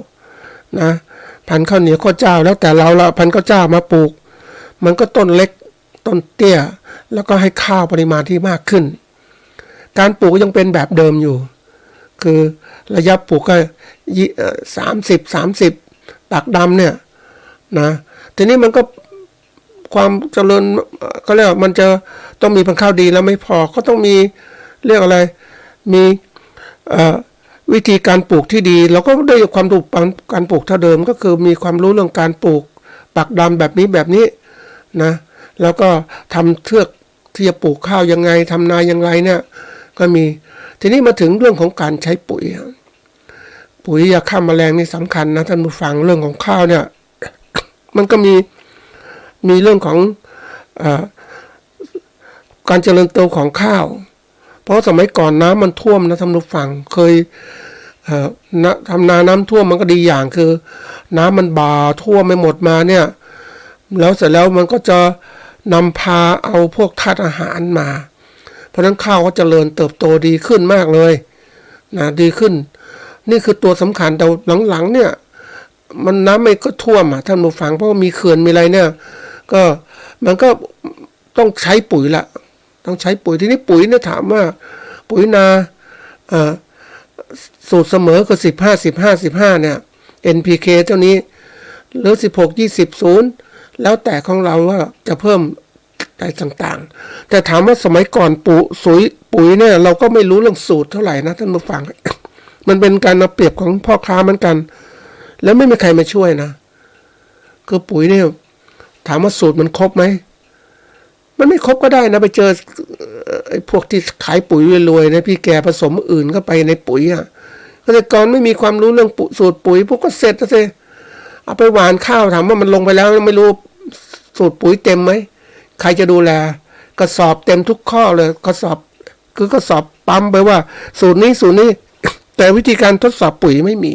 นะพันธุ์ข้าวเหนียวข้าวเจ้าแล้วแต่เราละพันธุ์ข้าวเจ้ามาปลูกมันก็ต้นเล็กต้นเตี้ยแล้วก็ให้ข้าวปริมาณที่มากขึ้นการปลูกยังเป็นแบบเดิมอยู่คือระยะปลูกก็30ปักดำเนี่ยนะทีนี้มันก็ความเจริญเขาเรียกมันจะต้องมีพันธุ์ข้าวดีแล้วไม่พอก็ต้องมีเรียกอะไรมีวิธีการปลูกที่ดีเราก็ได้ความรู้การปลูกเท่าเดิมก็คือมีความรู้เรื่องการปลูกปักดำแบบนี้นะแล้วก็ทำเทือกที่จะปลูกข้าวยังไงทำนายังไงเนี่ยก็มีทีนี้มาถึงเรื่องของการใช้ปุ๋ยยาฆ่าแมลงนี่สำคัญนะท่านผู้ฟังเรื่องของข้าวเนี่ยมันก็มีเรื่องของการเจริญเติบของข้าวเพราะสมัยก่อนน้ำมันท่วมนะท่านผู้ฟังเคยทำนาน้ำท่วมมันก็ดีอย่างคือน้ำมันบ่าท่วมไม่หมดมาเนี่ยแล้วเสร็จแล้วมันก็จะนำพาเอาพวกธาตุอาหารมาเพราะฉะนั้นข้าวก็เจริญเติบโตดีขึ้นมากเลยนะดีขึ้นนี่คือตัวสำคัญแต่หลังๆเนี่ยมันน้ำไม่ก็ท่วมท่านผู้ฟังเพราะว่ามีเขื่อนมีอะไรเนี่ยก็มันก็ต้องใช้ปุ๋ยละต้องใช้ปุ๋ยทีนี้ปุ๋ยเนี่ยถามว่าปุ๋ยนาสูตรเสมอคือ15 เนี่ย NPK เท่านี้หรือ16 20แล้วแต่ของเราว่าจะเพิ่มอะไรต่างๆแต่ถามว่าสมัยก่อนปุ๋ยเนี่ยเราก็ไม่รู้เรื่องสูตรเท่าไหร่นะท่านผู้ฟัง มันเป็นการเอาเปรียบของพ่อค้าเหมือนกันแล้วไม่มีใครมาช่วยนะคือปุ๋ยเนี่ยถามว่าสูตรมันครบไหมมันไม่ครบก็ได้นะไปเจอไอ้พวกที่ขายปุ๋ยรวยๆนะพี่แกผสมอื่นเข้าไปในปุ๋ยเกษตรกรไม่มีความรู้เรื่องสูตรปุ๋ยพวกก็เสร็จแล้วสิเอาไปหว่านข้าวถามว่ามันลงไปแล้วไม่รู้สูตรปุ๋ยเต็มไหมใครจะดูแลกระสอบเต็มทุกข้อเลยกระสอบปั๊มไปว่าสูตรนี้แต่วิธีการทดสอบปุ๋ยไม่มี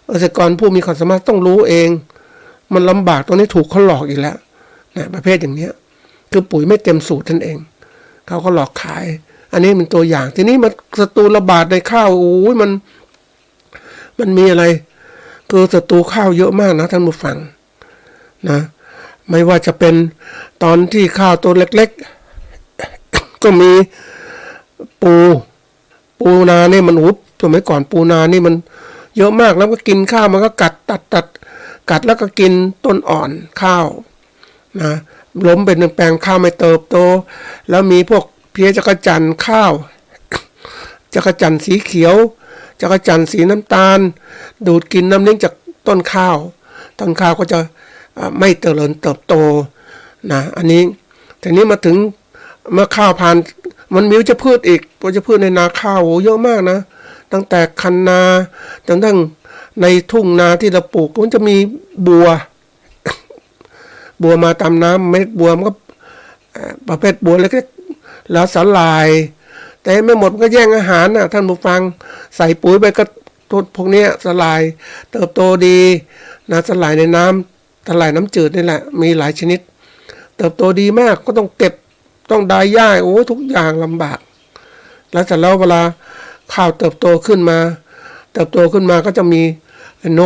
เกษตรกรผู้มีความสามารถต้องรู้เองมันลำบากตรงนี้ถูกเขาหลอกอีกแล้วนะประเภทอย่างเนี้ยคือปุ๋ยไม่เต็มสูตรนั่นเองเขาก็หลอกขายอันนี้เป็นตัวอย่างทีนี้มันศัตรูระบาดในข้าวโอ้ยมันมีอะไรคือศัตรูข้าวเยอะมากนะท่านผู้ฟังนะไม่ว่าจะเป็นตอนที่ข้าวตัวเล็กๆก็มี ปูนานี่มันสมัยก่อนปูนานี่มันเยอะมากแล้วก็กินข้าวมันก็กัดกัดแล้วก็กินต้นอ่อนข้าวนะล้มเป็นแปลงข้าวไม่เติบโตแล้วมีพวกเพี้ยจักรจั่นข้าวจักรจั่นสีเขียวจักรจั่นสีน้ำตาลดูดกินน้ำเลี้ยงจากต้นข้าวก็จะไม่เจริญเติบโตนะอันนี้ทีนี้มาถึงเมื่อข้าวผ่านมันมีวัชพืชอีกวัชพืชในนาข้าวเยอะมากนะตั้งแต่คันนาจนทั้งในทุ่งนาที่เราปลูกมันจะมีบัวมาตามน้ำเม็ดบัวมันก็ประเภทบัวเล็กๆแล้วสลายแต่ไม่หมดมันก็แย่งอาหารนะท่านผู้ฟังใส่ปุ๋ยไปก็ต้นพวกนี้สลายเติบโตดีนะสลายในน้ำสลายน้ำจืดนี่แหละมีหลายชนิดเติบโตดีมากก็ต้องเก็บต้องดายหญ้าทุกอย่างลำบากแล้วแต่แล้วเวลาข้าวเติบโตขึ้นมาก็จะมีน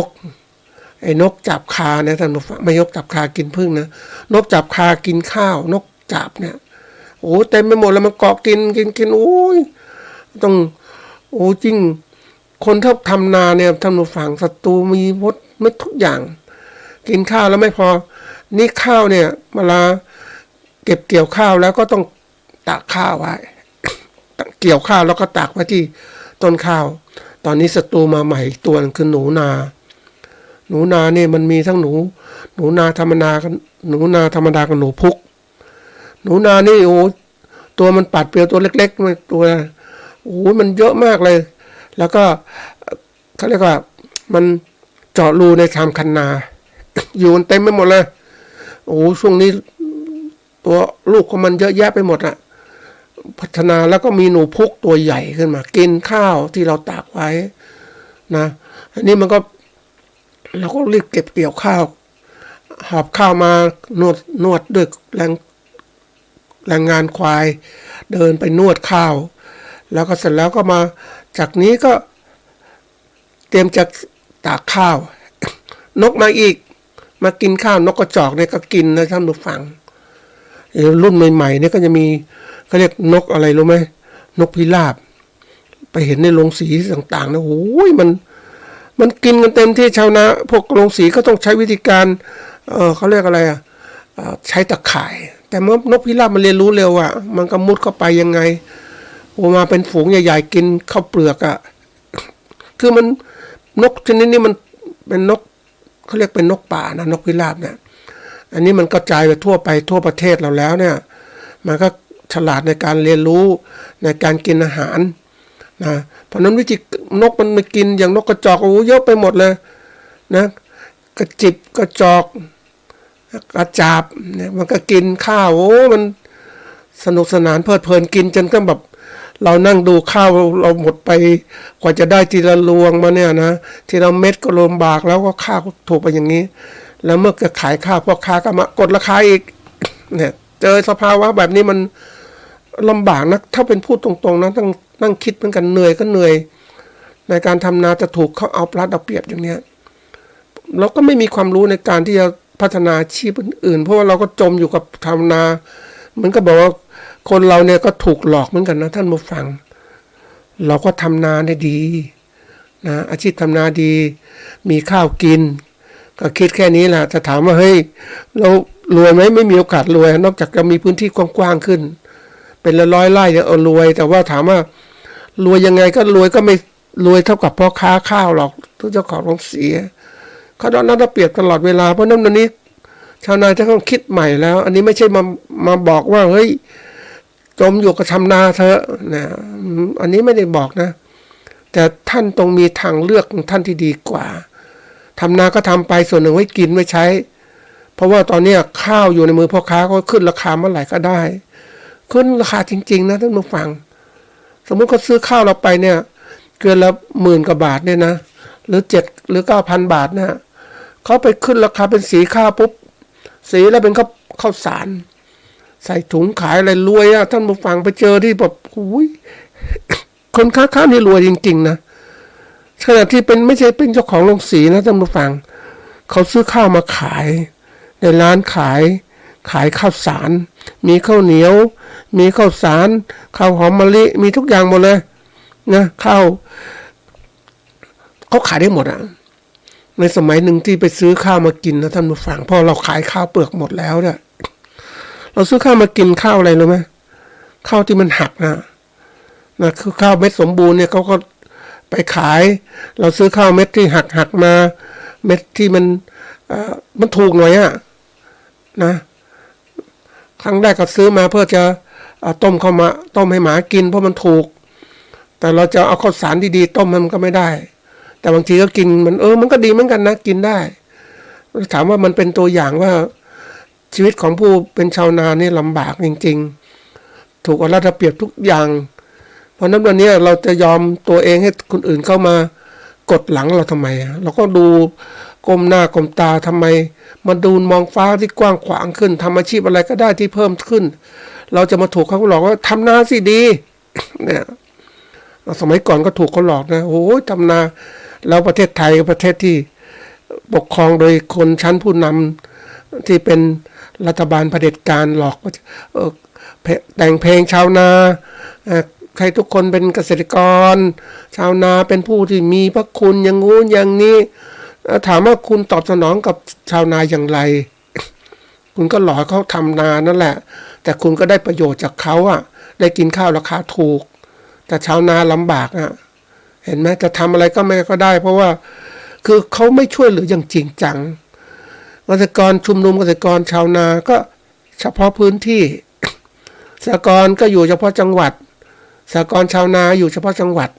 กจับคาเนี่ยท่านผู้ฟังไม่นกจับคากินผึ้งนะนกจับคากินข้าวนกจับเนี่ยเต็มไปหมดแล้วมันเกาะกินต้องจริงคนที่ทำนาเนี่ยท่านผู้ฟังศัตรูมีหมดไม่ทุกอย่างกินข้าวแล้วไม่พอนี่ข้าวเนี่ยเวลาเก็บเกี่ยวข้าวแล้วก็ต้องตากข้าวไว้เกี่ยวข้าวแล้วก็ตากไว้ที่ต้นข้าวตอนนี้ศัตรูมาใหม่ตัวนึงคือหนูนาเนี่ยมันมีทั้งหนูนาธรรมดากับหนูพุกหนูนานี่ตัวมันปัดเปรียวตัวเล็กๆมันตัวมันเยอะมากเลยแล้วก็เขาเรียกว่ามันเจาะรูในทำคันนาอยู่เต็มไปหมดเลยช่วงนี้ตัวลูกของมันเยอะแยะไปหมดอะพัฒนาแล้วก็มีหนูพุกตัวใหญ่ขึ้นมากินข้าวที่เราตากไว้นะอันนี้มันก็เราก็รีบเก็บเกี่ยวข้าวหอบข้าวมานวดด้วยแรงงานควายเดินไปนวดข้าวแล้วก็เสร็จแล้วก็มาจากนี้ก็เตรียมจะตากข้าวนกมาอีกมากินข้าวนกกระจอกเนี่ยก็กินนะท่านผู้ฟังรุ่นใหม่ๆเนี่ยก็จะมีเขาเรียกนกอะไรรู้ไหมนกพิราบไปเห็นในโรงสีต่างๆนะมันกินกันเต็มที่ชาวนาพวกโรงสีก็ต้องใช้วิธีการเขาเรียกอะไรใช้ตะข่ายแต่เมื่อนกพิราบมันเรียนรู้เร็วอ่ะมันก็มุดเข้าไปยังไงมาเป็นฝูงใหญ่ๆกินข้าวเปลือกอ่ะคือมันนกชนิดนี้มันเป็นนกเขาเรียกเป็นนกป่านะนกพิราบเนี่ยอันนี้มันกระจายไปทั่วประเทศเราแล้วเนี่ยมันก็ฉลาดในการเรียนรู้ในการกินอาหารนะเพราะนั้นวิธีนกมันมากินอย่างนกกระจอกเยอะไปหมดเลยนะกระจิบกระจอกกระจาบเนี่ยมันก็กินข้าวมันสนุกสนานเพลิดเพลินกินจนก็แบบเรานั่งดูข้าวเราหมดไปกว่าจะได้ทีละรวงมาเนี่ยนะทีละเม็ดก็ลำบากแล้วก็ข้าวถูกไปอย่างนี้แล้วเมื่อจะขายข้าวพ่อค้าก็มากดราคาอีกเนี่ยเจอสภาวะแบบนี้มันลำบากนะถ้าเป็นพูดตรงๆนะต้องนั่งคิดเหมือนกันเหนื่อยในการทำนาจะถูกเขาเอาปลัดเอาเปรียบอย่างเนี้ยเราก็ไม่มีความรู้ในการที่จะพัฒนาอาชีพอื่นๆเพราะว่าเราก็จมอยู่กับทำนาเหมือนกับบอกว่าคนเราเนี่ยก็ถูกหลอกเหมือนกันนะท่านผู้ฟังเราก็ทำนาได้ดีนะอาชีพทำนาดีมีข้าวกินก็คิดแค่นี้แหละจะถามว่าเฮ้ยเรารวยไหมไม่มีโอกาสรวยนอกจากจะมีพื้นที่กว้างๆขึ้นเป็นร้อยไร่เนี่ยรวยแต่ว่าถามว่ารวยยังไงก็รวยก็ไม่รวยเท่ากับพ่อค้าข้าวหรอกทุกเจ้าของโรงสีเขาโดนน่าเปรียบตลอดเวลาเพราะนั้นวันนี้ชาวนาจะต้องคิดใหม่แล้วอันนี้ไม่ใช่มาบอกว่าเฮ้ยจมอยู่กับทำนาเถอะนะอันนี้ไม่ได้บอกนะแต่ท่านต้องมีทางเลือกของท่านที่ดีกว่าทำนาก็ทำไปส่วนหนึ่งไว้กินไว้ใช้เพราะว่าตอนนี้ข้าวอยู่ในมือพ่อค้าก็ขึ้นราคาเมื่อไหร่ก็ได้ขึ้นราคาจริงๆนะท่านผู้ฟังสมมุติเขาซื้อข้าวเราไปเนี่ยเกินละ10,000 กว่าบาทเนี่ยนะหรือ7หรือ 9,000 บาทนะเขาไปขึ้นราคาเป็นสีข้าวปุ๊บสีแล้วเป็นข้าวสารใส่ถุงขายอะไรรวยอ่ะท่านผู้ฟังไปเจอที่แบบคนค้าข้าวนี่รวยจริงๆนะขณะที่เป็นไม่ใช่เป็นเจ้าของโรงสีนะท่านผู้ฟังเขาซื้อข้าวมาขายในร้านขาย ขายข้าวสารมีข้าวเหนียวมีข้าวสารข้าวหอมมะลิมีทุกอย่างหมดเลยนะข้าวเขาขายได้หมดอ่ะในสมัยหนึ่งที่ไปซื้อข้าวมากินนะท่านผู้ฟังพอเราขายข้าวเปลือกหมดแล้วเนี่ยเราซื้อข้าวมากินข้าวอะไรรู้ไหมข้าวที่มันหักนะคือข้าวเม็ดสมบูรณ์เนี่ยเขาก็ไปขายเราซื้อข้าวเม็ดที่หักมาเม็ดที่มันถูกหน่อยอะนะครั้งแรกก็ซื้อมาเพื่อจะต้มเข้ามาต้มให้หมากินเพราะมันถูกแต่เราจะเอาข้าวสารดีๆต้มมันก็ไม่ได้แต่บางทีก็กินมันก็ดีเหมือนกันนะกินได้ถามว่ามันเป็นตัวอย่างว่าชีวิตของผู้เป็นชาวนานี่ลำบากจริงๆถูกเอารัดเอาเปรียบทุกอย่างเพราะนั้นวันนี้เราจะยอมตัวเองให้คนอื่นเข้ามากดหลังเราทำไมเราก็ดูก้มหน้าก้มตาทำไมมาดูมองฟ้าที่กว้างขวางขึ้นทำอาชีพอะไรก็ได้ที่เพิ่มขึ้นเราจะมาถูกเขาหลอกว่าทำนาสิดีเนี่ยสมัยก่อนก็ถูกเขาหลอกนะโอ้ยทำนาแล้วประเทศไทยประเทศที่ปกครองโดยคนชั้นผู้นำที่เป็นรัฐบาลเผด็จการหลอกว่าแต่งเพลงชาวนาใครทุกคนเป็นเกษตรกรชาวนาเป็นผู้ที่มีพระคุณอย่างงู้นอย่างนี้ถามว่าคุณตอบสนองกับชาวนาอย่างไรคุณก็หลอกเขาทำนานั่นแหละแต่คุณก็ได้ประโยชน์จากเขาได้กินข้าวราคาถูกแต่ชาวนาลำบากเห็นไหมจะทำอะไรก็ไม่ก็ได้เพราะว่าคือเขาไม่ช่วยเหลืออย่างจริงจังเกษตรกรชุมนุมเกษตรกรชาวนาก็เฉพาะพื้นที่สหกรณ์ก็อยู่เฉพาะจังหวัดสหกรณ์ชาวนาอยู่เฉพาะจังหวัด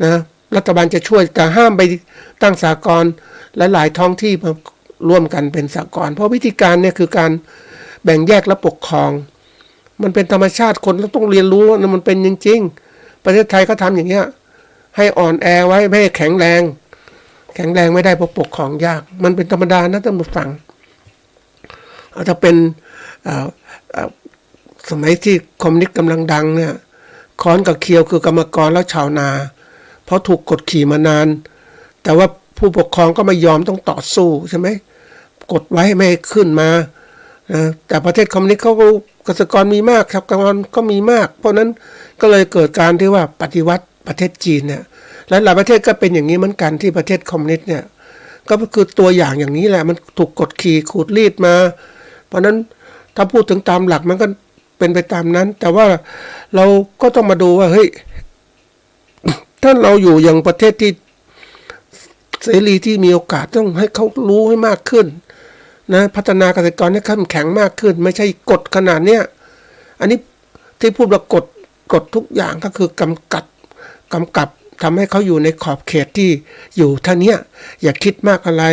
นะรัฐบาลจะช่วยแต่ห้ามไปตั้งสหกรณ์หลายๆท้องที่มาร่วมกันเป็นสหกรณ์เพราะวิธีการเนี่ยคือการแบ่งแยกและปกครองมันเป็นธรรมชาติคนเราต้องเรียนรู้ว่ามันเป็นจริงๆประเทศไทยก็ทำอย่างเงี้ยให้อ่อนแอไว้ไม่ให้แข็งแรงไม่ได้เพราะปกครองยากมันเป็นธรรมดานะท่านผู้ฟังอาจจะเป็นสมัยที่คอมมิวนิสต์กำลังดังเนี่ยค้อนกับเคียวคือกรรมกรแล้วชาวนาเพราะถูกกดขี่มานานแต่ว่าผู้ปกครองก็ไม่ยอมต้องต่อสู้ใช่ไหมกดไว้ไม่ให้ขึ้นมาแต่ประเทศคอมมิวนิสต์เขาก็เกษตรกรมีมากชาวกรก็มีมากเพราะนั้นก็เลยเกิดการที่ว่าปฏิวัติประเทศจีนเนี่ยและหลายประเทศก็เป็นอย่างนี้เหมือนกันที่ประเทศคอมมิวนิสต์เนี่ยก็คือตัวอย่างอย่างนี้แหละมันถูกกดขี่ขูดรีดมาเพราะนั้นถ้าพูดถึงตามหลักมันก็เป็นไปตามนั้นแต่ว่าเราก็ต้องมาดูว่าเฮ้ยถ้าเราอยู่อย่างประเทศที่เสรีที่มีโอกาสต้องให้เขารู้ให้มากขึ้นนะพัฒนาเกษตรกรให้เข้มแข็งมากขึ้นไม่ใช่กดขนาดเนี้ยอันนี้ที่พูดว่ากดทุกอย่างก็คือกำกับทำให้เขาอยู่ในขอบเขตที่อยู่เท่านี้อย่าคิดมากอะไร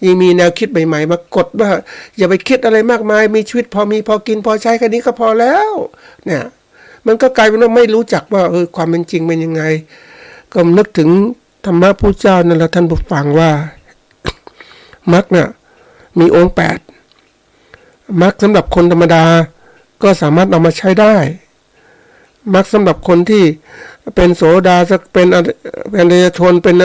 ยังมีแนวคิดใหม่ๆมากดว่าอย่าไปคิดอะไรมากมายมีชีวิตพอมีพอกินพอใช้แค่นี้ก็พอแล้วเนี่ยมันก็กลายเป็นว่าไม่รู้จักว่าความเป็นจริงเป็นยังไงก็นึกถึงธรรมะพุทธเจ้านั่นแหละท่านผู้ฟังว่ามรรคเนี่ยมีองค์8มรรคสำหรับคนธรรมดาก็สามารถเอามาใช้ได้มรรคสำหรับคนที่เป็นโสดาเป็นอริยชนเป็น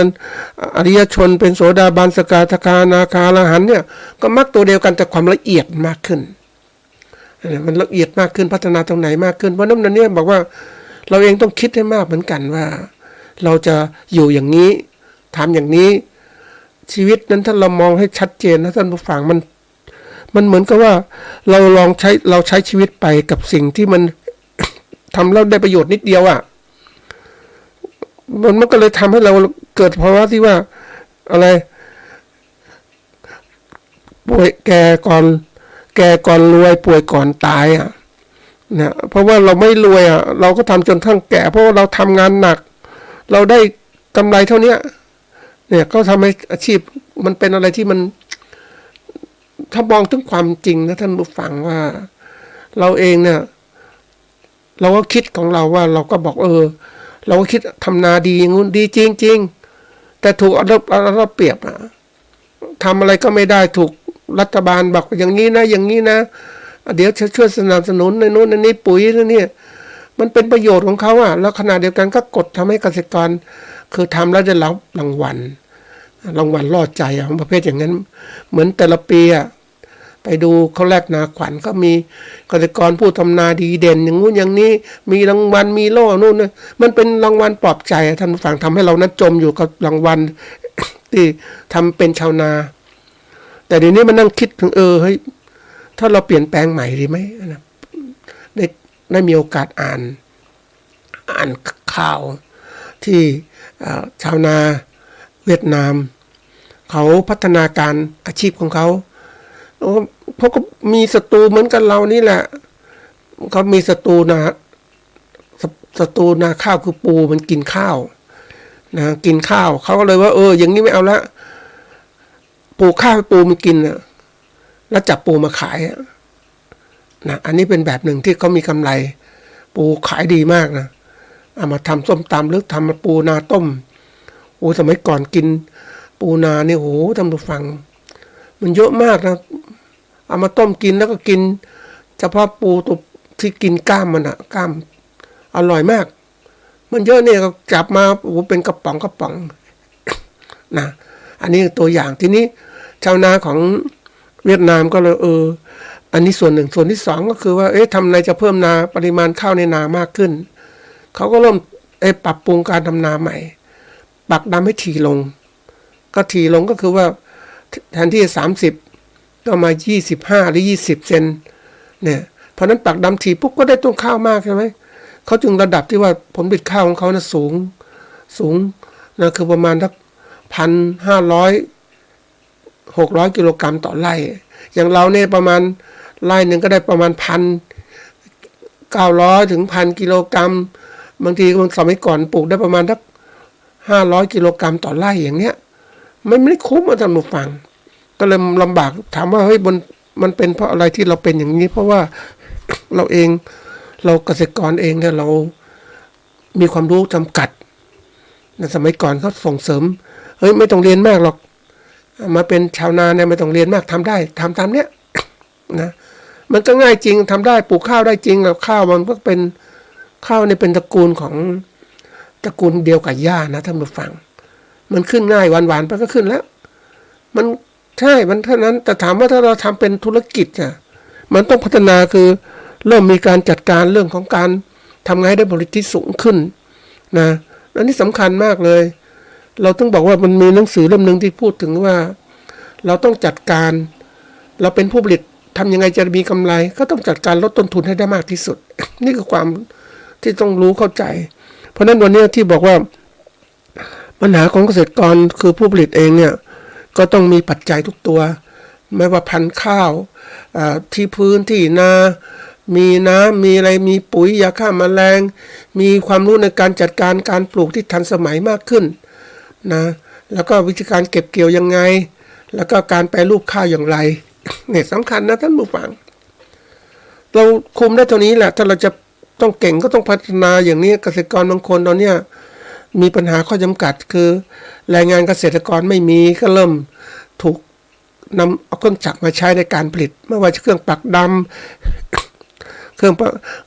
อริยชนเป็นโสดาบันสกทาคานาคาอรหันต์เนี่ยก็มรรคตัวเดียวกันแต่ความละเอียดมากขึ้นมันละเอียดมากขึ้นพัฒนาตรงไหนมากขึ้นเพราะนั้นเนี่ยบอกว่าเราเองต้องคิดให้มากเหมือนกันว่าเราจะอยู่อย่างนี้ทำอย่างนี้ชีวิตนั้นถ้าเรามองให้ชัดเจนนะท่านผู้ฟังมันเหมือนกับว่าเราใช้ชีวิตไปกับสิ่งที่มันทำแล้วได้ประโยชน์นิดเดียวมันก็เลยทำให้เราเกิดภาวะที่ว่าอะไรป่วยแก่ก่อนรวยป่วยก่อนตายเนี่ยเพราะว่าเราไม่รวยเราก็ทำจนทั้งแก่เพราะว่าเราทำงานหนักเราได้กำไรเท่านี้เนี่ยก็ทำให้อาชีพมันเป็นอะไรที่มันถ้ามองถึงความจริงนะท่านผู้ฟังว่าเราเองเนี่ยเราก็คิดของเราว่าเราก็บอกเราก็คิดทำนาดีอย่างงู้นดีจริงๆแต่ถูกเอาเปรียบทำอะไรก็ไม่ได้ถูกรัฐบาลบอกอย่างนี้นะอย่างนี้นะเดี๋ยวจะช่วยสนับสนุนในนู้นในนี้ปุ๋ยนะเนี่ยมันเป็นประโยชน์ของเขาแล้วขณะเดียวกันก็กดทำให้เกษตรกรคือทำแล้วได้รับรางวัลล่อใจของประเภทอย่างนั้นเหมือนแต่ละปี ไปดูเขาแลกนาขวัญก็มีเกษตรกรผู้ทำนาดีเด่นอย่างงู้นอย่างนี้มีรางวัลมีโล่นู่นนะมันเป็นรางวัลปลอบใจท่านผู้ฟังทำให้เรานั้นจมอยู่กับรางวัล ที่ทำเป็นชาวนา แต่เดี๋ยวนี้มันนั่งคิดถึงเฮ้ยถ้าเราเปลี่ยนแปลงใหม่ดีไหมนะได้มีโอกาสอ่านข่าวที่ชาวนาเวียดนามเขาพัฒนาการอาชีพของเขาก็มีศัตรูเหมือนกันเรานี่แหละเขามีศัตรูนาข้าวคือปูมันกินข้าวนะกินข้าวเขาก็เลยว่าอย่างนี้ไม่เอาละปลูกข้าวให้ปูมันกินนะแล้วจับปูมาขายนะอันนี้เป็นแบบหนึ่งที่เขามีกำไรปูขายดีมากนะเอามาทำส้มตำหรือทำปูนาต้มสมัยก่อนกินปูนาเนี่ยท่านผู้ฟังมันเยอะมากนะเอามาต้มกินแล้วก็กินเฉพาะปูตัวที่กินกล้ามมันกล้ามอร่อยมากมันเยอะเนี่ยก็จับมาเป็นกระป๋องนะอันนี้ตัวอย่างทีนี้ชาวนาของเวียดนามก็เลยอันนี้ส่วนหนึ่งส่วนที่สองก็คือว่าทำอะไรจะเพิ่มนาปริมาณข้าวในนามากขึ้นเขาก็เริ่มปรับปรุงการทำนาใหม่ปักดำให้ถี่ลงก็ถี่ลงก็คือว่าแทนที่30ก็มา25หรือ20เซนเนี่ยเพราะนั้นปักดำถี่ปุ๊บก็ได้ต้นข้าวมากใช่ไหมเขาจึงระดับที่ว่าผลผลิตข้าวของเขานะสูงนะคือประมาณสัก1,500-600 กิโลกรัมต่อไร่อย่างเราเนี่ยประมาณไร่หนึ่งก็ได้ประมาณ1,900 ถึง 1,000 กิโลกรัมบางทีสมัยก่อนปลูกได้ประมาณสัก500 กิโลกรัมต่อไร่อย่างเนี้ยไม่ได้คุ้มท่านผู้ฟังก็เลยลำบากถามว่าเฮ้ยมันเป็นเพราะอะไรที่เราเป็นอย่างนี้เพราะว่าเราเกษตรกรเองเนี่ยเรามีความรู้จำกัดในสมัยก่อนเขาส่งเสริมเฮ้ยไม่ต้องเรียนมากหรอกมาเป็นชาวนาเนี่ยไม่ต้องเรียนมากทำได้ทำตามเนี้ยนะมันก็ง่ายจริงทำได้ปลูกข้าวได้จริงแล้วข้าวมันก็เป็นข้าวเนี่ยเป็นตระกูลเดียวกับหญ้านะท่านผู้ฟังมันขึ้นง่ายหวานๆไปก็ขึ้นแล้วมันใช่มันเท่านั้นแต่ถามว่าถ้าเราทำเป็นธุรกิจมันต้องพัฒนาคือเริ่มมีการจัดการเรื่องของการทำไงให้ได้ผลผลิตที่สูงขึ้นนะอันนี้สำคัญมากเลยเราต้องบอกว่ามันมีหนังสือเล่มนึงที่พูดถึงว่าเราต้องจัดการเราเป็นผู้ผลิตทำยังไงจะมีกำไรก็ต้องจัดการลดต้นทุนให้ได้มากที่สุด นี่คือความที่ต้องรู้เข้าใจเพราะนั้นวันนี้ที่บอกว่าปัญหาของเกษตรกรคือผู้ผลิตเองเนี่ยก็ต้องมีปัจจัยทุกตัวไม่ว่าพันธุ์ข้าวที่พื้นที่นามีน้ำมีอะไรมีปุ๋ยยาฆ่าแมลงมีความรู้ในการจัดการการปลูกที่ทันสมัยมากขึ้นนะแล้วก็วิธีการเก็บเกี่ยวยังไงแล้วก็การแปรรูปข้าวอย่างไรเนี่ยสำคัญนะท่านผู้ฟังเราคุมได้เท่านี้แหละถ้าเราจะต้องเก่งก็ต้องพัฒนาอย่างนี้เกษตรกรบางคนตอนเนี้ยมีปัญหาข้อจำกัดคือแรงงานเกษตรกรไม่มีก็เริ่มถูกนำเอาเครื่องจักรมาใช้ในการผลิตไม่ว่าจะเครื่องปักดำ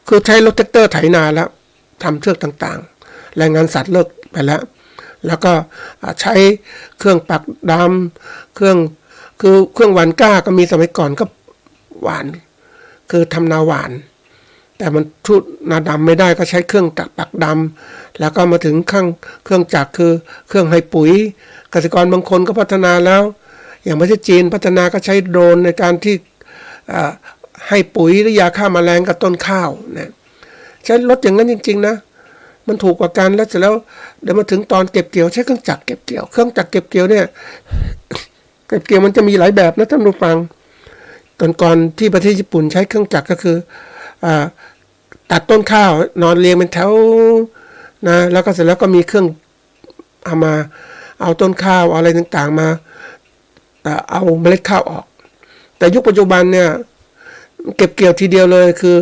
คือใช้รถแท็กเตอร์ไถนาแล้วทำเชือกต่างๆแรงงานสัตว์เลิกไปแล้วก็ใช้เครื่องปักดำเครื่องหว่านกล้าก็มีสมัยก่อนก็หว่านคือทำนาหว่านแต่มันทุดนาดำไม่ได้ก็ใช้เครื่องจักรปักดำแล้วก็มาถึงเครื่องจักรคือเครื่องให้ปุ๋ยเกษตรกรบางคนก็พัฒนาแล้วอย่างประเทศจีนพัฒนาก็ใช้โดรนในการที่ให้ปุ๋ยหรือยาฆ่าแมลงกับต้นข้าวนะใช้รถอย่างนั้นจริงๆนะมันถูกกว่ากันแล้วเสร็จแล้วเดี๋ยวมาถึงตอนเก็บเกี่ยวใช้เครื่องจักรเก็บเกี่ยวเครื่องจักรเก็บเกี่ยวเนี่ยเก็บเกี่ยวมันจะมีหลายแบบนะท่านผู้ฟังก่อนที่ประเทศญี่ปุ่นใช้เครื่องจักรก็คือตัดต้นข้าวนอนเรียงเป็นแถวนะแล้วก็เสร็จแล้วก็มีเครื่องเอาต้นข้าวอะไรต่างๆมาเอาเมล็ดข้าวออกแต่ยุคปัจจุบันเนี่ยเก็บเกี่ยวทีเดียวเลยคือ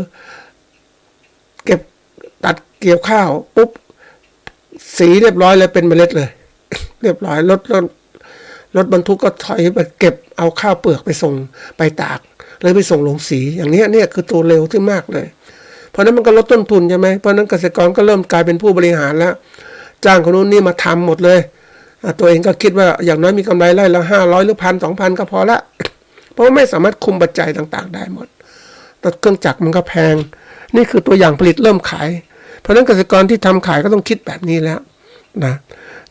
เก็บตัดเกี่ยวข้าวปุ๊บสีเรียบร้อยเลยเป็นเมล็ดเลย เรียบร้อยรถบรรทุกก็ถอยไปเก็บเอาข้าวเปลือกไปส่งไปตากเลยไปส่งลงสีอย่างนี้เนี่ยคือตัวเร็วที่มากเลยเพราะนั้นมันก็ลดต้นทุนใช่ไหมเพราะนั้นเกษตรกรก็เริ่มกลายเป็นผู้บริหารแล้วจ้างคนนู้นนี่มาทำหมดเลยตัวเองก็คิดว่าอย่างน้อยมีกำไรไร่ละ500 หรือ 1,000-2,000 ก็พอละ เพราะไม่สามารถคุมปัจจัยต่างๆได้หมดแต่เครื่องจักรมันก็แพงนี่คือตัวอย่างผลิตเริ่มขายเพราะฉะนั้นเกษตรกรที่ทำขายก็ต้องคิดแบบนี้แล้วนะ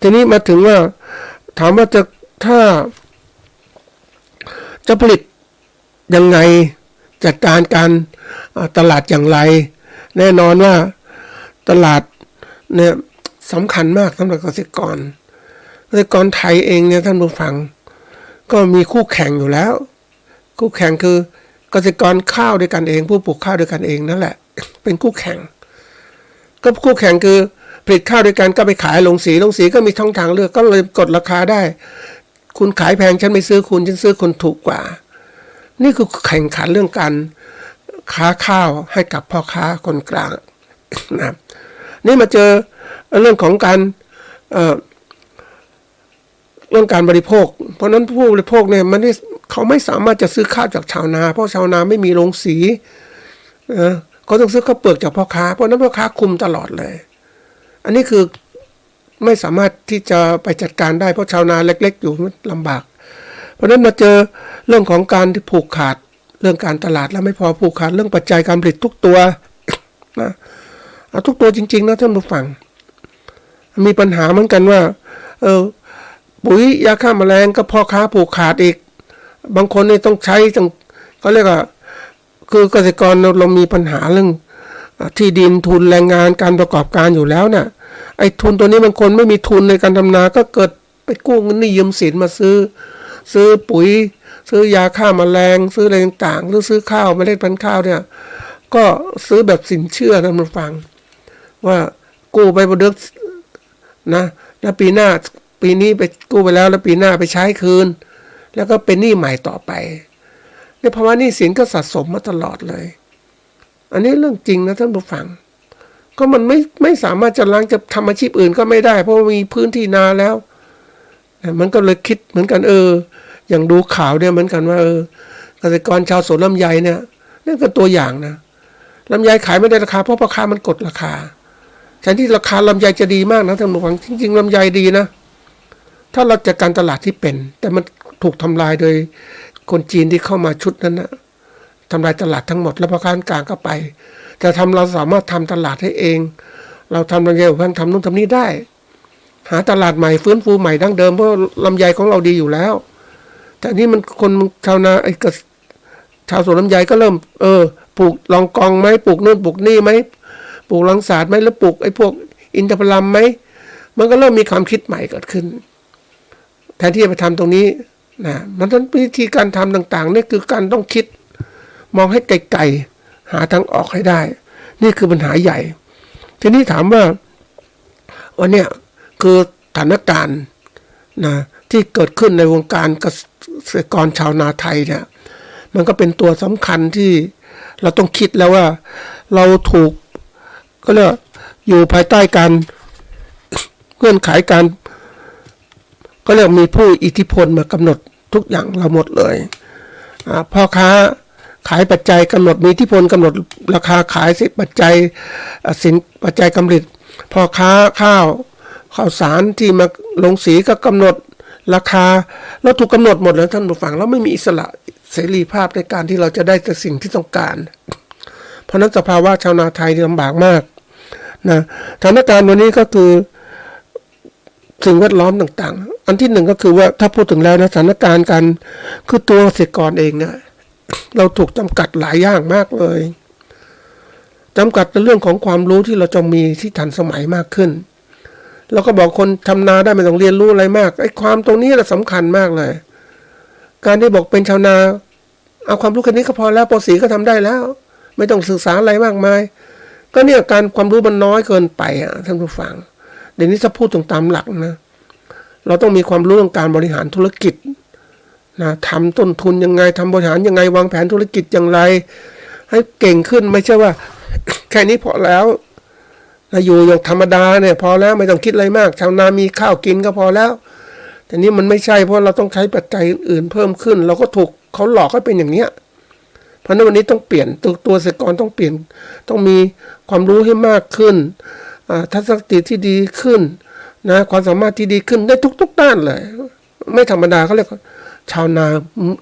ทีนี้มาถึงว่าถามว่าถ้าจะผลิตยังไงจัดการตลาดอย่างไรแน่นอนว่าตลาดเนี่ยสำคัญมากสำหรับเกษตรกรไทยเองเนี่ยท่านผู้ฟังก็มีคู่แข่งอยู่แล้วคู่แข่งคือเกษตรกรข้าวด้วยกันเองผู้ปลูกข้าวด้วยกันเองนั่นแหละเป็นคู่แข่งก็คู่แข่งคือผลิตข้าวด้วยกันก็ไปขายโรงสีก็มีช่องทางเลือกก็เลยกดราคาได้คุณขายแพงฉันไม่ซื้อคุณฉันซื้อคนถูกกว่านี่คือแข่งขันเรื่องการค้าข้าวให้กับพ่อค้าคนกลางนะนี่มาเจอเรื่องของการเรื่องการบริโภคเพราะนั้นผู้บริโภคเนี่ยเขาไม่สามารถจะซื้อข้าวจากชาวนาเพราะชาวนาไม่มีโรงสีเขาต้องซื้อข้าวเปลือกจากพ่อค้าเพราะนั้นพ่อค้าคุมตลอดเลยอันนี้คือไม่สามารถที่จะไปจัดการได้เพราะชาวนาเล็กๆอยู่ลำบากเพราะนั้นมาเจอเรื่องของการที่ผูกขาดเรื่องการตลาดแล้วไม่พอผูกขาดเรื่องปัจจัยการผลิตทุกตัวนะเอาทุกตัวจริงๆนะท่านผู้ฟังมีปัญหาเหมือนกันว่าปุ๋ยยาฆ่าแมลงก็พ่อค้าผูกขาดอีกบางคนนี่ต้องใช้เขาเรียกว่าคือเกษตรกรเรามีปัญหาเรื่องที่ดินทุนแรงงานการประกอบการอยู่แล้วเนี่ยไอ้ทุนตัวนี้บางคนไม่มีทุนในการทำนาก็เกิดไปกู้เงินยืมสินมาซื้อปุ๋ยซื้อยาฆ่าแมลงซื้ออะไรต่างๆหรือซื้อข้าวเมล็ดพันธุ์ข้าวเนี่ยก็ซื้อแบบสินเชื่อท่านผู้ฟังว่ากู้ไปประเดิมนะแล้วปีนี้ไปกู้ไปแล้วปีหน้าไปใช้คืนแล้วก็เป็นหนี้ใหม่ต่อไปในภาวะหนี้สินก็สะสมมาตลอดเลยอันนี้เรื่องจริงนะท่านผู้ฟังก็มันไม่สามารถจะล้างจะทำอาชีพอื่นก็ไม่ได้เพราะมีพื้นที่นาแล้วมันก็เลยคิดเหมือนกันอย่างดูข่าวเนี่ยเหมือนกันว่าเกษตรกรชาวสวนลำไยเนี่ยนี่ก็ตัวอย่างนะลำไยขายไม่ได้ราคาเพราะพ่อค้ามันกดราคาแทนที่ราคาลำไยจะดีมากนะท่านผู้ฟังจริงๆลำไยดีนะถ้าเราจัดการตลาดที่เป็นแต่มันถูกทำลายโดยคนจีนที่เข้ามาชุดนั้นนะทำลายตลาดทั้งหมดแล้วพ่อค้ากลางก็ไปแต่เราสามารถทำตลาดให้เองเราทำลำไยอบแห้งทำนู่นทำนี่ได้หาตลาดใหม่ฟื้นฟูใหม่ดั้งเดิมเพราะลำไยของเราดีอยู่แล้วแต่นี่มันคนชาวนาชาวสวนลำไยก็เริ่มปลูกลองกองไหมปลูกนู่นปลูกนี่ไหมปลูกลังสาดไหมแล้วปลูกไอ้พวกอินทผลัมไหมมันก็เริ่มมีความคิดใหม่เกิดขึ้นแทนที่จะไปทำตรงนี้นะมันต้องวิธีการทำต่างๆนี่คือการต้องคิดมองให้ไกลๆหาทางออกให้ได้นี่คือปัญหาใหญ่ทีนี้ถามว่าวันนี้คือสถานการณ์นะที่เกิดขึ้นในวงการเกษตรกรชาวนาไทยเนี่ยมันก็เป็นตัวสำคัญที่เราต้องคิดแล้วว่าเราถูกก็เรียกอยู่ภายใต้การเงื่อนไขการก็เรียกมีผู้อิทธิพลมากำหนดทุกอย่างเราหมดเลยพ่อค้าขายปัจจัยกำหนดมีอิทธิพลกำหนดราคาขายปัจจัยสินปัจจัยกำลิตพ่อค้าข้าวสารที่มาลงสีก็กำหนดราคาแล้วถูกกำหนดหมดแล้วท่านผู้ฟังแล้วไม่มีอิสระเสรีภาพในการที่เราจะได้แต่สิ่งที่ต้องการเพราะนั้นสภาวะชาวนาไทยลำบากมากนะสถานการณ์วันนี้ก็คือสิ่งแวดล้อมต่างๆอันที่หนึ่งก็คือว่าถ้าพูดถึงแล้วนะสถานการณ์กันคือตัวเกษตรกรเองเนี่ยเราถูกจำกัดหลายอย่างมากเลยจำกัดในเรื่องของความรู้ที่เราจะมีที่ทันสมัยมากขึ้นเราก็บอกคนทำนาได้ไม่ต้องเรียนรู้อะไรมากไอ้ความตรงนี้แหละสำคัญมากเลยการที่บอกเป็นชาวนาเอาความรู้แค่นี้ก็พอแล้วป.4ก็ทำได้แล้วไม่ต้องศึกษาอะไรมากมายก็เนี่ยการความรู้มันน้อยเกินไปท่านผู้ฟังเดี๋ยวนี้ถ้าพูดถึงตามหลักนะเราต้องมีความรู้เรื่องการบริหารธุรกิจนะทำต้นทุนยังไงทำบริหารยังไงวางแผนธุรกิจอย่างไรให้เก่งขึ้นไม่ใช่ว่า แค่นี้พอแล้วอยู่อย่างธรรมดาเนี่ยพอแล้วไม่ต้องคิดอะไรมากชาวนามีข้าวกินก็พอแล้วแต่นี้มันไม่ใช่เพราะเราต้องใช้ปัจจัยอื่นเพิ่มขึ้นเราก็ถูกเขาหลอกให้เป็นอย่างเนี้ยเพราะนั้นวันนี้ต้องเปลี่ยนตัวเกษตรกรต้องเปลี่ยนต้องมีความรู้ให้มากขึ้นทัศนคติที่ดีขึ้นนะความสามารถที่ดีขึ้นได้ทุกด้านเลยไม่ธรรมดาเขาเรียกชาวนา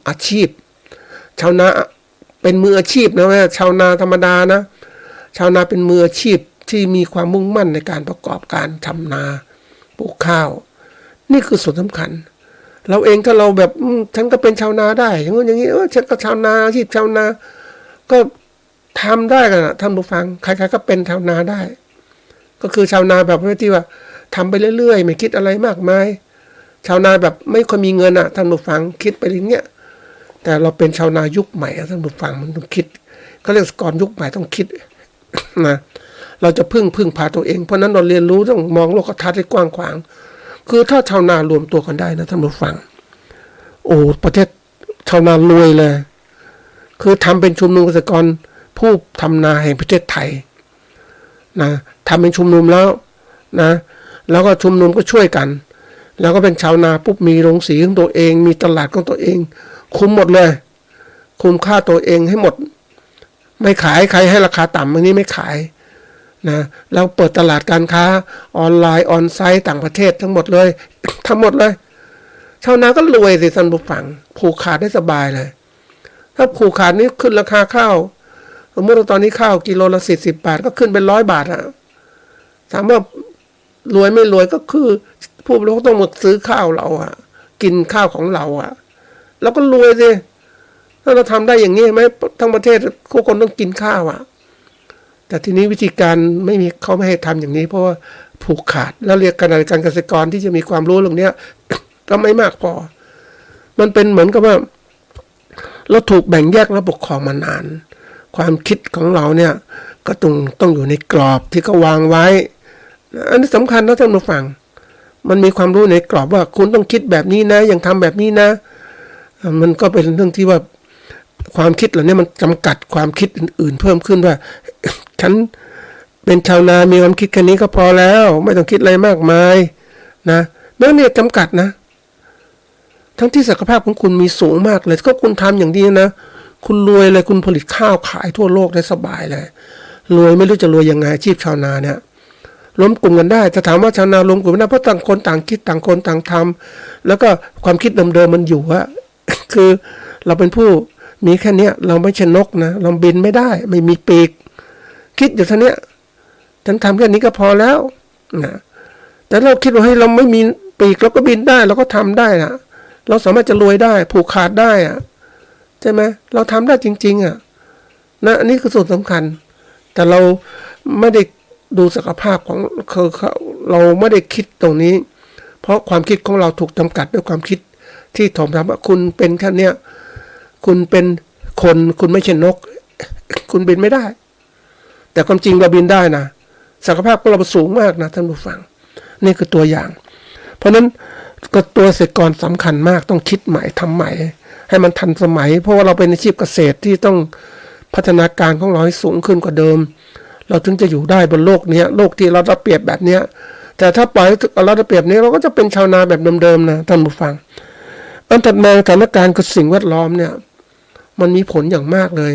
อาชีพ ชาวนาเป็นมืออาชีพนะไม่ใช่ชาวนาธรรมดานะชาวนาเป็นมืออาชีพที่มีความมุ่งมั่นในการประกอบการทำนาปลูกข้าวนี่คือส่วนสำคัญเราเองถ้าเราแบบฉันก็เป็นชาวนาได้อย่างนู้นอย่างนี้ฉันก็ชาวนาอาชีพชาวนาก็ทำได้กันนะท่านผู้ฟังใครๆก็เป็นชาวนาได้ก็คือชาวนาแบบที่ว่าทำไปเรื่อยๆไม่คิดอะไรมากมายชาวนาแบบไม่ค่อยมีเงินท่านผู้ฟังคิดไปอย่างเงี้ยแต่เราเป็นชาวนายุคใหม่ท่านผู้ฟังมันต้องคิดก็เรียกก่อนยุคใหม่ต้องคิดนะเราจะพึ่งพาตัวเองเพราะนั้นเราเรียนรู้ต้องมองโลกทัศน์ให้กว้างขวางคือถ้าชาวนารวมตัวกันได้นะท่านผู้ฟังโอ้ประเทศชาวนารวยเลยคือทำเป็นชุมนุมเกษตรกรผู้ทำนาแห่งประเทศไทยนะทำเป็นชุมนุมแล้วนะแล้วก็ชุมนุมก็ช่วยกันแล้วก็เป็นชาวนาปุ๊บมีโรงสีของตัวเองมีตลาดของตัวเองคุมหมดเลยคุมค่าตัวเองให้หมดไม่ขายใครให้ราคาต่ำอันนี้ไม่ขายนะแล้วเปิดตลาดการค้าออนไลน์ออนไซต์ต่างประเทศทั้งหมดเลย ทั้งหมดเลยชาวนาก็รวยสิท่านผู้ฟังผูกขาดได้สบายเลยถ้าผูกขาดนี้ขึ้นราคาข้าวสมมติว่าตอนนี้ข้าวกิโลละ40 บาทก็ขึ้นเป็น100 บาทถามว่ารวยไม่รวยก็คือผู้บริโภคต้องหมดซื้อข้าวเรากินข้าวของเราแล้วก็รวยสิถ้าเราทำได้อย่างนี้ไหมทั้งประเทศทุกคนต้องกินข้าวแต่ทีนี้วิธีการไม่มีเขาไม่ให้ทำอย่างนี้เพราะว่าผูกขาดแล้วเรียกกันการเกษตรกรที่จะมีความรู้เรื่องนี้ ก็ไม่มากพอมันเป็นเหมือนกับว่าเราถูกแบ่งแยกและปกครองมานานความคิดของเราเนี่ยก็ต้องอยู่ในกรอบที่เขาวางไว้อันนี้สำคัญนะท่านผู้ฟังมันมีความรู้ในกรอบว่าคุณต้องคิดแบบนี้นะอย่างทำแบบนี้นะมันก็เป็นเรื่องที่ว่าความคิดเหล่านี้มันจำกัดความคิดอื่นๆเพิ่มขึ้นว่า ฉันเป็นชาวนามีความคิดแค่นี้ก็พอแล้วไม่ต้องคิดอะไรมากมายนะเรื่องนี้จำกัดนะทั้งที่ศักยภาพของคุณมีสูงมากเลยก็คุณทำอย่างดีนะคุณรวยเลยคุณผลิตข้าวขายทั่วโลกได้สบายเลยรวยไม่รู้จะรวยยังไงอาชีพชาวนาเนี่ยล้มกลุ่มกันได้จะถามว่าชาวนาล้มกลุ่มกันได้เพราะต่างคนต่างคิดต่างคนต่างทำแล้วก็ความคิดเดิมๆมันอยู่คือเราเป็นผู้มีแค่นี้เราไม่ใช่นกนะเราบินไม่ได้ไม่มีปีกคิดอยู่เท่านี้ฉันทำแค่นี้ก็พอแล้วนะแต่เราคิดว่าให้เราไม่มีปีกเราก็บินได้เราก็ทำได้นะเราสามารถจะรวยได้ผูกขาดได้ใช่ไหมเราทำได้จริงๆนะอันนี้คือส่วนสำคัญแต่เราไม่ได้ดูศักยภาพของเราไม่ได้คิดตรงนี้เพราะความคิดของเราถูกจำกัดด้วยความคิดที่ถ่อมทำว่าคุณเป็นแค่เนี้ยคุณเป็นคนคุณไม่ใช่นกคุณบินไม่ได้แต่ความจริงเราบินได้นะศักยภาพของเราสูงมากนะท่านผู้ฟังนี่คือตัวอย่างเพราะนั้นก็ตัวเกษตรกรสำคัญมากต้องคิดใหม่ทำใหม่ให้มันทันสมัยเพราะว่าเราเป็นอาชีพเกษตรที่ต้องพัฒนาการของเราให้สูงขึ้นกว่าเดิมเราถึงจะอยู่ได้บนโลกนี้โลกที่เราได้เปรียบแบบนี้แต่ถ้าปล่อยเราได้เปรียบนี้เราก็จะเป็นชาวนาแบบเดิมๆนะท่านผู้ฟังอันถัดมาสถานการณ์กับสิ่งแวดล้อมเนี่ยมันมีผลอย่างมากเลย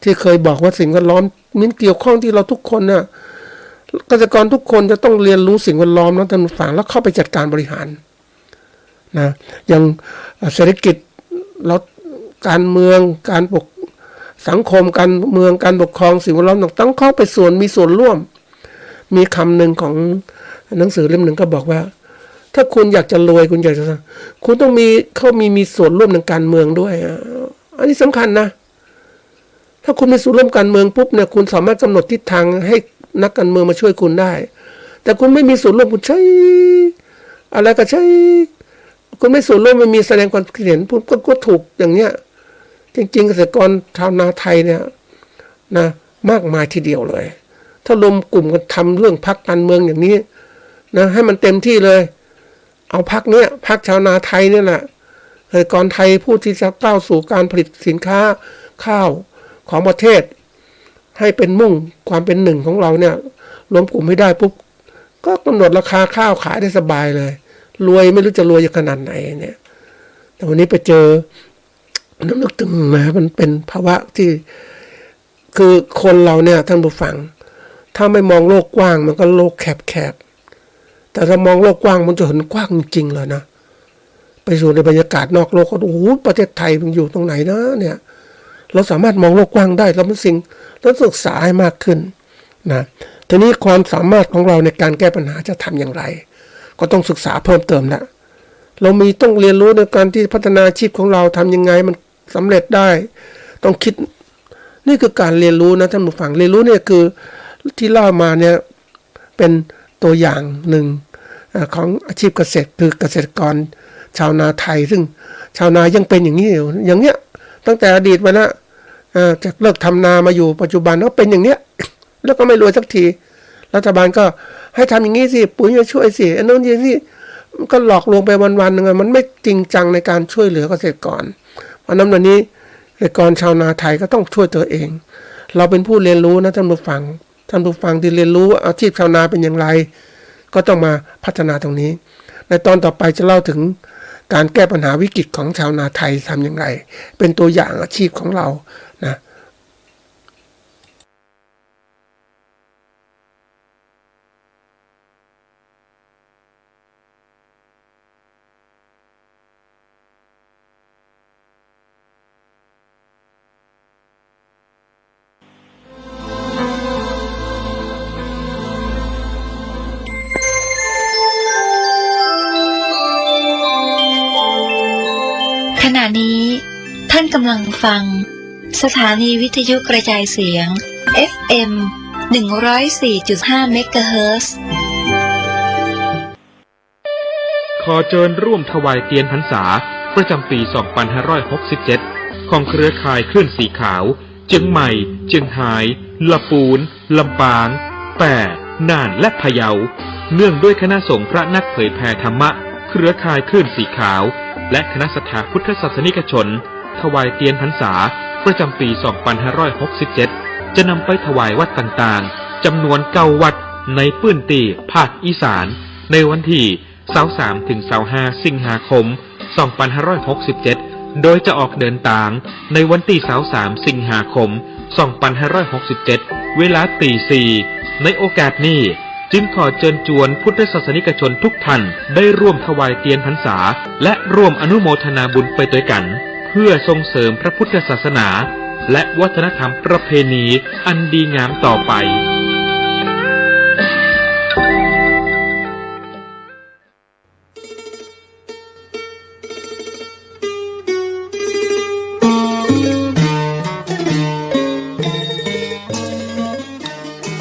ที่เคยบอกว่าสิ่งแวดล้อมมันเกี่ยวข้องที่เราทุกคนน่ะเกษตรกรทุกคนจะต้องเรียนรู้สิ่งแวดล้อมแล้วท่านผู้ฟังแล้วเข้าไปจัดการบริหารนะอย่างเศรษฐกิจแล้วการเมืองการปกสังคมการเมืองการปกครองสิ่งแวดล้อมต้องเข้าไปมีส่วนร่วมมีคำหนึ่งของหนังสือเล่มหนึ่งก็บอกว่าถ้าคุณอยากจะรวยคุณอยากจะคุณต้องมีส่วนร่วมในการเมืองด้วยอันนี้สำคัญนะถ้าคุณมีส่วนร่วมการเมืองปุ๊บเนี่ยคุณสามารถกำหนดทิศทางให้นักการเมืองมาช่วยคุณได้แต่คุณไม่มีส่วนร่วมคุณใช้อะไรก็ใช้คุณไม่ส่วนร่วมไม่มีแสดงความคิดเห็นปุ๊บก็ถูกอย่างเนี้ยจริงๆเกษตรกรชาวนาไทยเนี่ยนะมากมายทีเดียวเลยถ้ารวมกลุ่มกันทำเรื่องพรรคการเมืองอย่างนี้นะให้มันเต็มที่เลยเอาพรรคเนี้ยพรรคชาวนาไทยเนี่ยแหละเกษตรกรไทยผู้ที่จะก้าวสู่การผลิตสินค้าข้าวของประเทศให้เป็นมุ่งความเป็นหนึ่งของเราเนี่ยรวมกลุ่มไม่ได้ปุ๊บก็กำหนดราคาข้าวขายได้สบายเลยรวยไม่รู้จะรวยอย่างขนาดไหนเนี่ยแต่วันนี้ไปเจอนึกถึงมันเป็นภาวะที่คือคนเราเนี่ยท่านผู้ฟังถ้าไม่มองโลกกว้างมันก็โลกแคบแต่ถ้ามองโลกกว้างมันจะเห็นกว้างจริงเลยนะไปสู่ในบรรยากาศนอกโลกก็โอ้โหประเทศไทยมันอยู่ตรงไหนนะเนี่ย เราสามารถมองโลกกว้างได้เราเป็นสิ่งเราศึกษาให้มากขึ้นนะทีนี้ความสามารถของเราในการแก้ปัญหาจะทำอย่างไร ก็ต้องศึกษาเพิ่มเติมแล้วเรามีต้องเรียนรู้ในการที่พัฒนาอาชีพของเราทำยังไงมันสำเร็จได้ต้องคิดนี่คือการเรียนรู้นะท่านผู้ฟังเรียนรู้เนี่ยคือที่เล่ามาเนี่ยเป็นตัวอย่างหนึ่งของอาชีพเกษตรคือเกษตรกรชาวนาไทยซึ่งชาวนายังเป็นอย่างนี้อยู่อย่างเนี้ยตั้งแต่อดีตมานะจะเลิกทำนามาอยู่ปัจจุบันก็เป็นอย่างเนี้ยแล้วก็ไม่รวยสักทีรัฐบาลก็ให้ทำอย่างนี้สิปุ๋ยมาช่วยสิอันนู้นอย่างนี้ก็หลอกลวงไปวันๆหนึ่งมันไม่จริงจังในการช่วยเหลือเกษตรกรเพราะนั้นวันนี้เกษตรกรชาวนาไทยก็ต้องช่วยตัวเองเราเป็นผู้เรียนรู้นะท่านผู้ฟังที่เรียนรู้อาชีพชาวนาเป็นอย่างไรก็ต้องมาพัฒนาตรงนี้ในตอนต่อไปจะเล่าถึงการแก้ปัญหาวิกฤตของชาวนาไทยทำอย่างไรเป็นตัวอย่างอาชีพของเรานะขณะนี้ท่านกำลังฟังสถานีวิทยุกระจายเสียง FM 104.5 เมกะเฮิรตซ์ ขอเชิญร่วมถวายเทียนพรรษาประจำปี 2567 ของเครือข่ายคลื่นสีขาวเชียงใหม่เชียงรายลำพูนลำปางแป่น่านและพะเยาเนื่องด้วยคณะสงฆ์พระนักเผยแผ่ธรรมะเครือข่ายคลื่นสีขาวและคณะศรัทธาพุทธศาสนิกชนถวายเทียนพรรษาประจำปี 2567 จะนำไปถวายวัดต่างๆจำนวน9วัดในพื้นที่ภาคอีสานในวันที่23ถึง25สิงหาคม 2567 โดยจะออกเดินทางในวันที่23สิงหาคม 2567 เวลาตี 4ในโอกาสนี้จึงขอเชิญชวนพุทธศาสนิกชนทุกท่านได้ร่วมถวายเทียนพรรษาและร่วมอนุโมทนาบุญไปด้วยกันเพื่อส่งเสริมพระพุทธศาสนาและวัฒนธรรมประเพณีอันดีงามต่อไป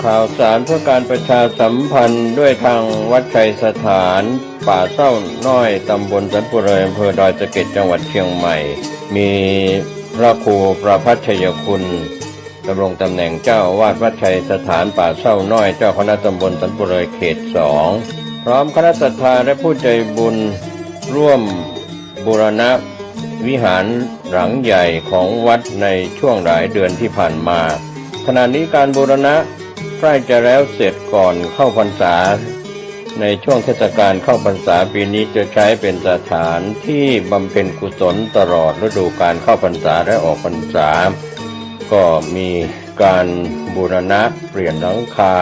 ข่าวสารเพื่อการประชาสัมพันธ์ด้วยทางวัดชัยสถานป่าเศร้าน้อยตำบลสันปุเรอำเภอดอยสะเก็ดจังหวัดเชียงใหม่มีพระครูประภัชชัยคุณดำรงตำแหน่งเจ้าอาวาสวัดชัยสถานป่าเศร้าน้อยเจ้าคณะตำบลสันปุเรเขต 2พร้อมคณะศรัทธาและผู้ใจบุญร่วมบูรณะวิหารหลังใหญ่ของวัดในช่วงหลายเดือนที่ผ่านมาขณะนี้การบูรณะใกล้จะแล้วเสร็จก่อนเข้าพรรษาในช่วงเทศกาลเข้าพรรษาปีนี้จะใช้เป็นสถานที่บำเพ็ญกุศลตลอดฤดูกาลเข้าพรรษาและออกพรรษาก็มีการบูรณะเปลี่ยนหลังคา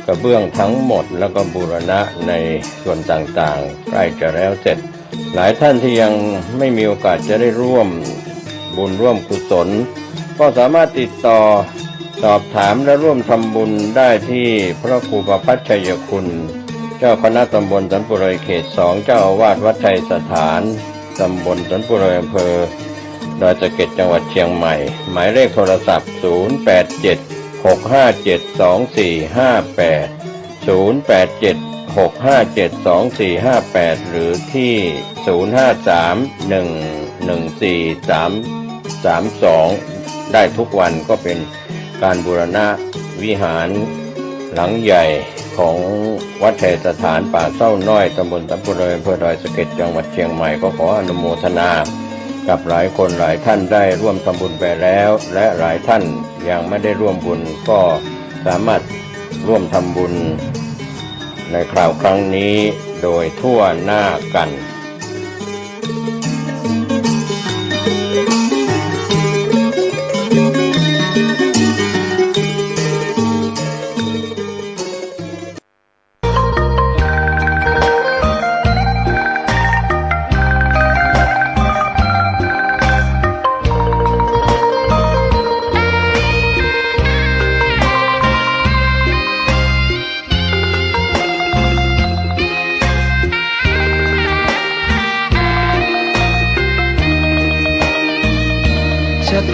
กระเบื้องทั้งหมดแล้วก็บูรณะในส่วนต่างๆใกล้จะแล้วเสร็จหลายท่านที่ยังไม่มีโอกาสจะได้ร่วมบุญร่วมกุศลก็สามารถติดต่อสอบถามและร่วมทำบุญได้ที่พระครูประภัชชัยคุณเจ้าคณะตำบลสันปุเรเขต 2เจ้าอาวาสวัดชัยสถานตำบลสันปุเรอำเภอดอยสะเก็ดจังหวัดเชียงใหม่หมายเลขโทรศัพท์0876572458 หรือที่0531143332ได้ทุกวันก็เป็นการบูรณะวิหารหลังใหญ่ของวัดชัยสถานป่าเศร้าน้อยตำบลสันปุเรอำเภอดอยสะเก็ดจังหวัดเชียงใหม่ก็ขออนุโมทนากับหลายคนหลายท่านได้ร่วมทำบุญไปแล้วและหลายท่านยังไม่ได้ร่วมบุญก็สามารถร่วมทำบุญในคราวครั้งนี้โดยทั่วหน้ากัน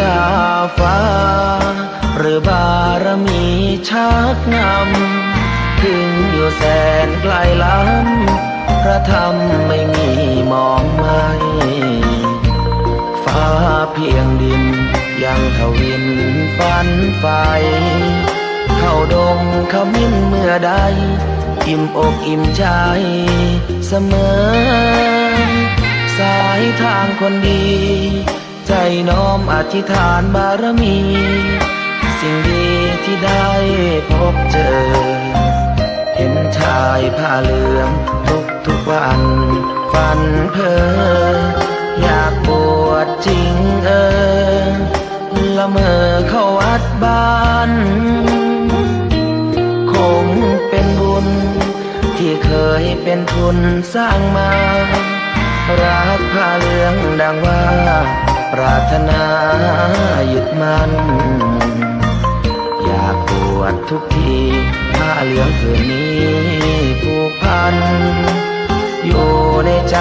ตาฟ้าหรือบารมีชักนำถึงอยู่แสนไกลล้ำพระธรรมไม่มีมองไม่ฟ้าเพียงดินยังทวินฝันไฟเข้าดงขมิ้นเมื่อใดอิ่มอกอิ่มใจเสมอสายทางคนดีใจน้อมอธิษฐานบารมีสิ่งดีที่ได้พบเจอเห็นชายผ้าเหลืองทุกวันฝันเพ้ออยากบวชจริงละเมอเข้าวัดบ้านคงเป็นบุญที่เคยเป็นทุนสร้างมารักผ้าเหลืองดังว่าปรารถนายึดมั่นอยากบวชทุกทีผ้าเหลืองคืนนี้ผูกพันอยู่ในใจ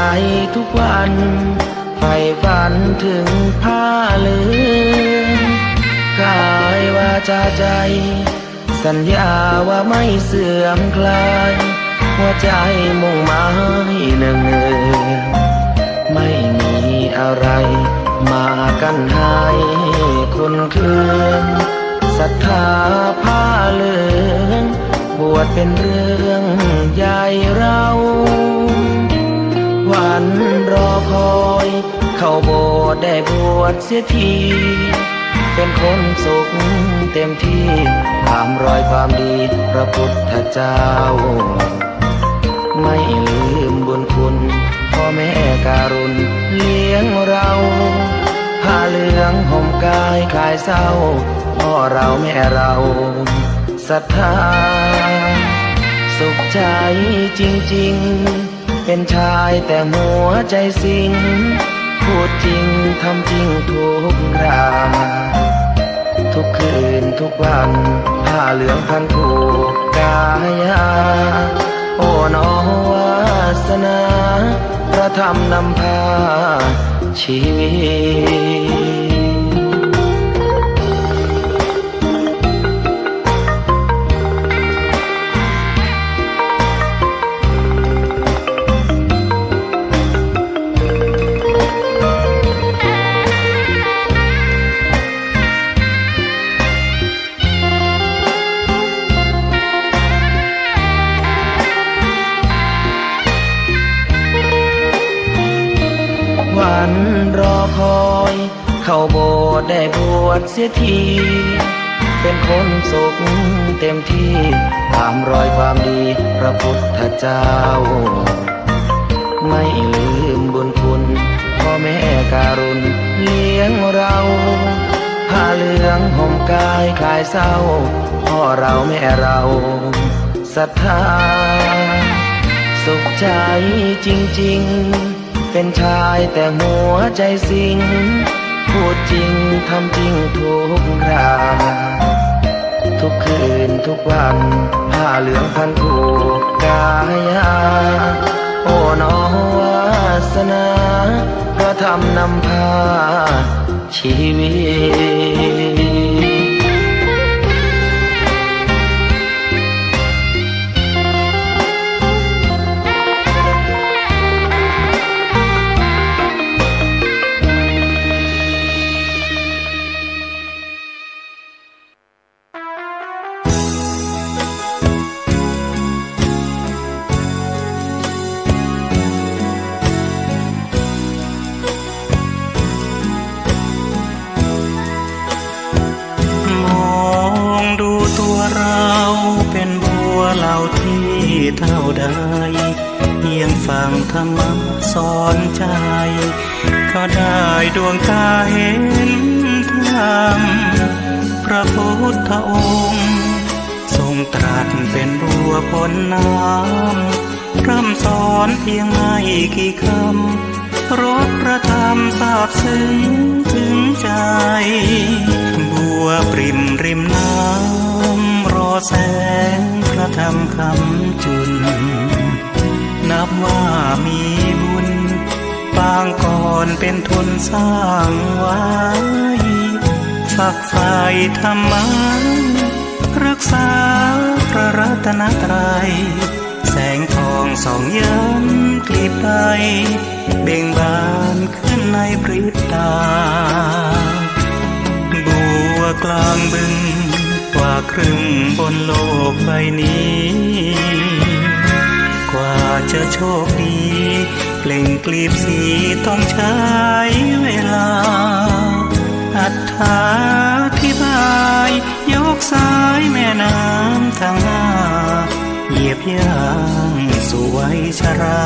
ทุกวันใฝ่ฝันถึงผ้าเหลืองกายวาจาใจสัญญาว่าไม่เสื่อมคลายหัวใจมุ่งหมายเนืองไม่มีอะไรมากันให้คุณคืนศรัทธาผ้าเหลืองบวชเป็นเรื่องใหญ่เราวันรอคอยเข้าโบสถ์ได้บวชเสียทีเป็นคนสุขเต็มที่ตามรอยความดีพระพุทธเจ้าไม่ลืมบุญคุณพ่อแม่การุณเลี้ยงเราผ้าเหลืองห่มกายคลายเศร้าพ่อเราแม่เราศรัทธาสุขใจจริงๆเป็นชายแต่หัวใจสิงพูดจริงทำจริงทุกราทุกคืนทุกวันผ้าเหลืองพันผูกกายาโอ้น้อวาสนาพระธรรมนำพาชีวิตวันรอคอยเข้าโบสถ์ได้บวชเสียทีเป็นคนสุขเต็มที่ตามรอยความดีพระพุทธเจ้าไม่ลืมบุญคุณพ่อแม่การุณเลี้ยงเราผ้าเหลืองห่มกายคลายเศร้าพ่อเราแม่เราศรัทธาสุขใจจริงๆเป็นชายแต่หัวใจสิงพูดจริงทำจริงทุกคราทุกคืนทุกวันผ้าเหลืองพันผูกกายาโอ้น้อวาสนาพระธรรมนำพาชีวิตเท่าใดยังฟังธรรมะสอนใจก็ได้ดวงตาเห็นธรรมพระพุทธองค์ทรงตรัสเป็นบัวพ้นน้ำร่ำสอนเพียงไม่กี่คำรสพระธรรมซาบซึ้งถึงใจบัวปริ่มริมน้ำรอแสงพระธรรมคำจุนนับว่ามีบุญปางก่อนเป็นทุนสร้างไว้ ฝักใฝ่ธรรมะรักษาพระรัตนตรัยแสงทองส่องย้ำกลีบใบเบ่งบานขึ้นในพริบตาบัวกลางบึงกว่าครึ่งบนโลกใบนี้กว่าจะโชคดีเปล่งกลีบสีต้องใช้เวลาอธิบายยกสายแม่น้ำทางหน้าเหยียบย่างสู่วัยชรา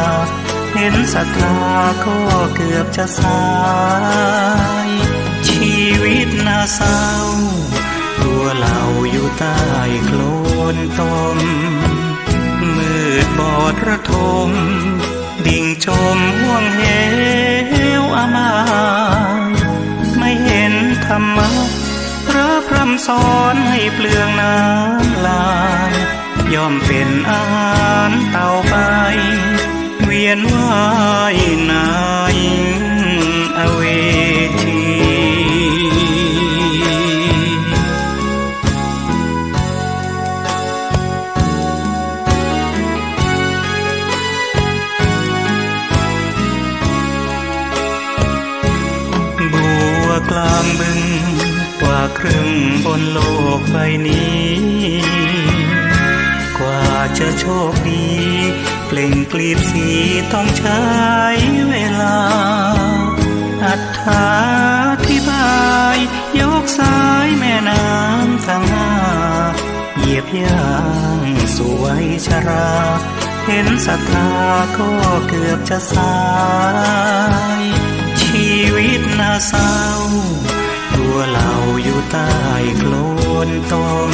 เห็นศรัทธาก็เกือบจะสายชีวิตน่าเศร้าตัวเราอยู่ใต้โคลนตมมืดบอดระทมดิ่งจมห่วงเหวอามายไม่เห็นธรรมะพระพร่ำสอนให้เปลืองน้ำลายย่อมเป็นอาหารเต่าไปเวียนว่ายนายอเวทีกลางบึงกว่าครึ่งบนโลกใบนี้กว่าจะโชคดีเปล่งกลีบสีต้องใช้เวลาอธิบายยกสายแม่น้ำทางหน้าเหยียบย่างสู่วัยชราเห็นศรัทธาก็เกือบจะสายชีวิตน่าเศร้าตัวเราอยู่ใต้โคลนตม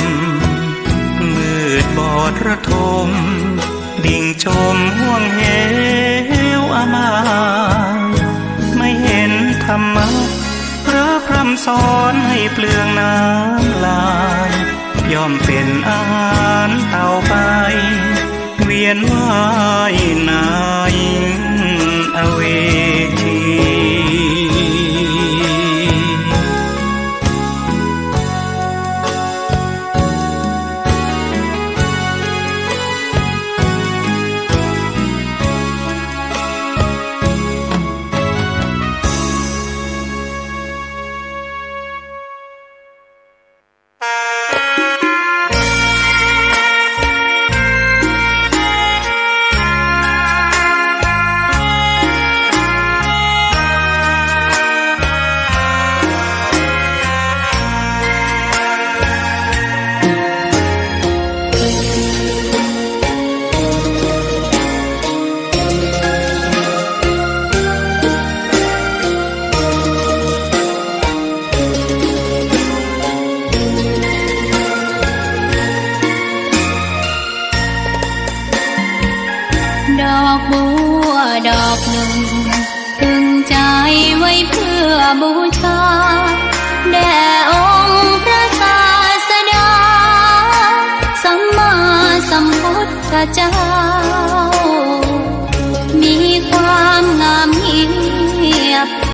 มืดบอดระทมดิ่งจมห่วงเหวอามายไม่เห็นธรรมะพระพร่ำสอนให้เปลืองน้ำลายย่อมเป็นอาหารเต่าไปเวียนว่ายนายอเวที ดอกหนึ่งพึงใจไว้เพื่อบูชาแด่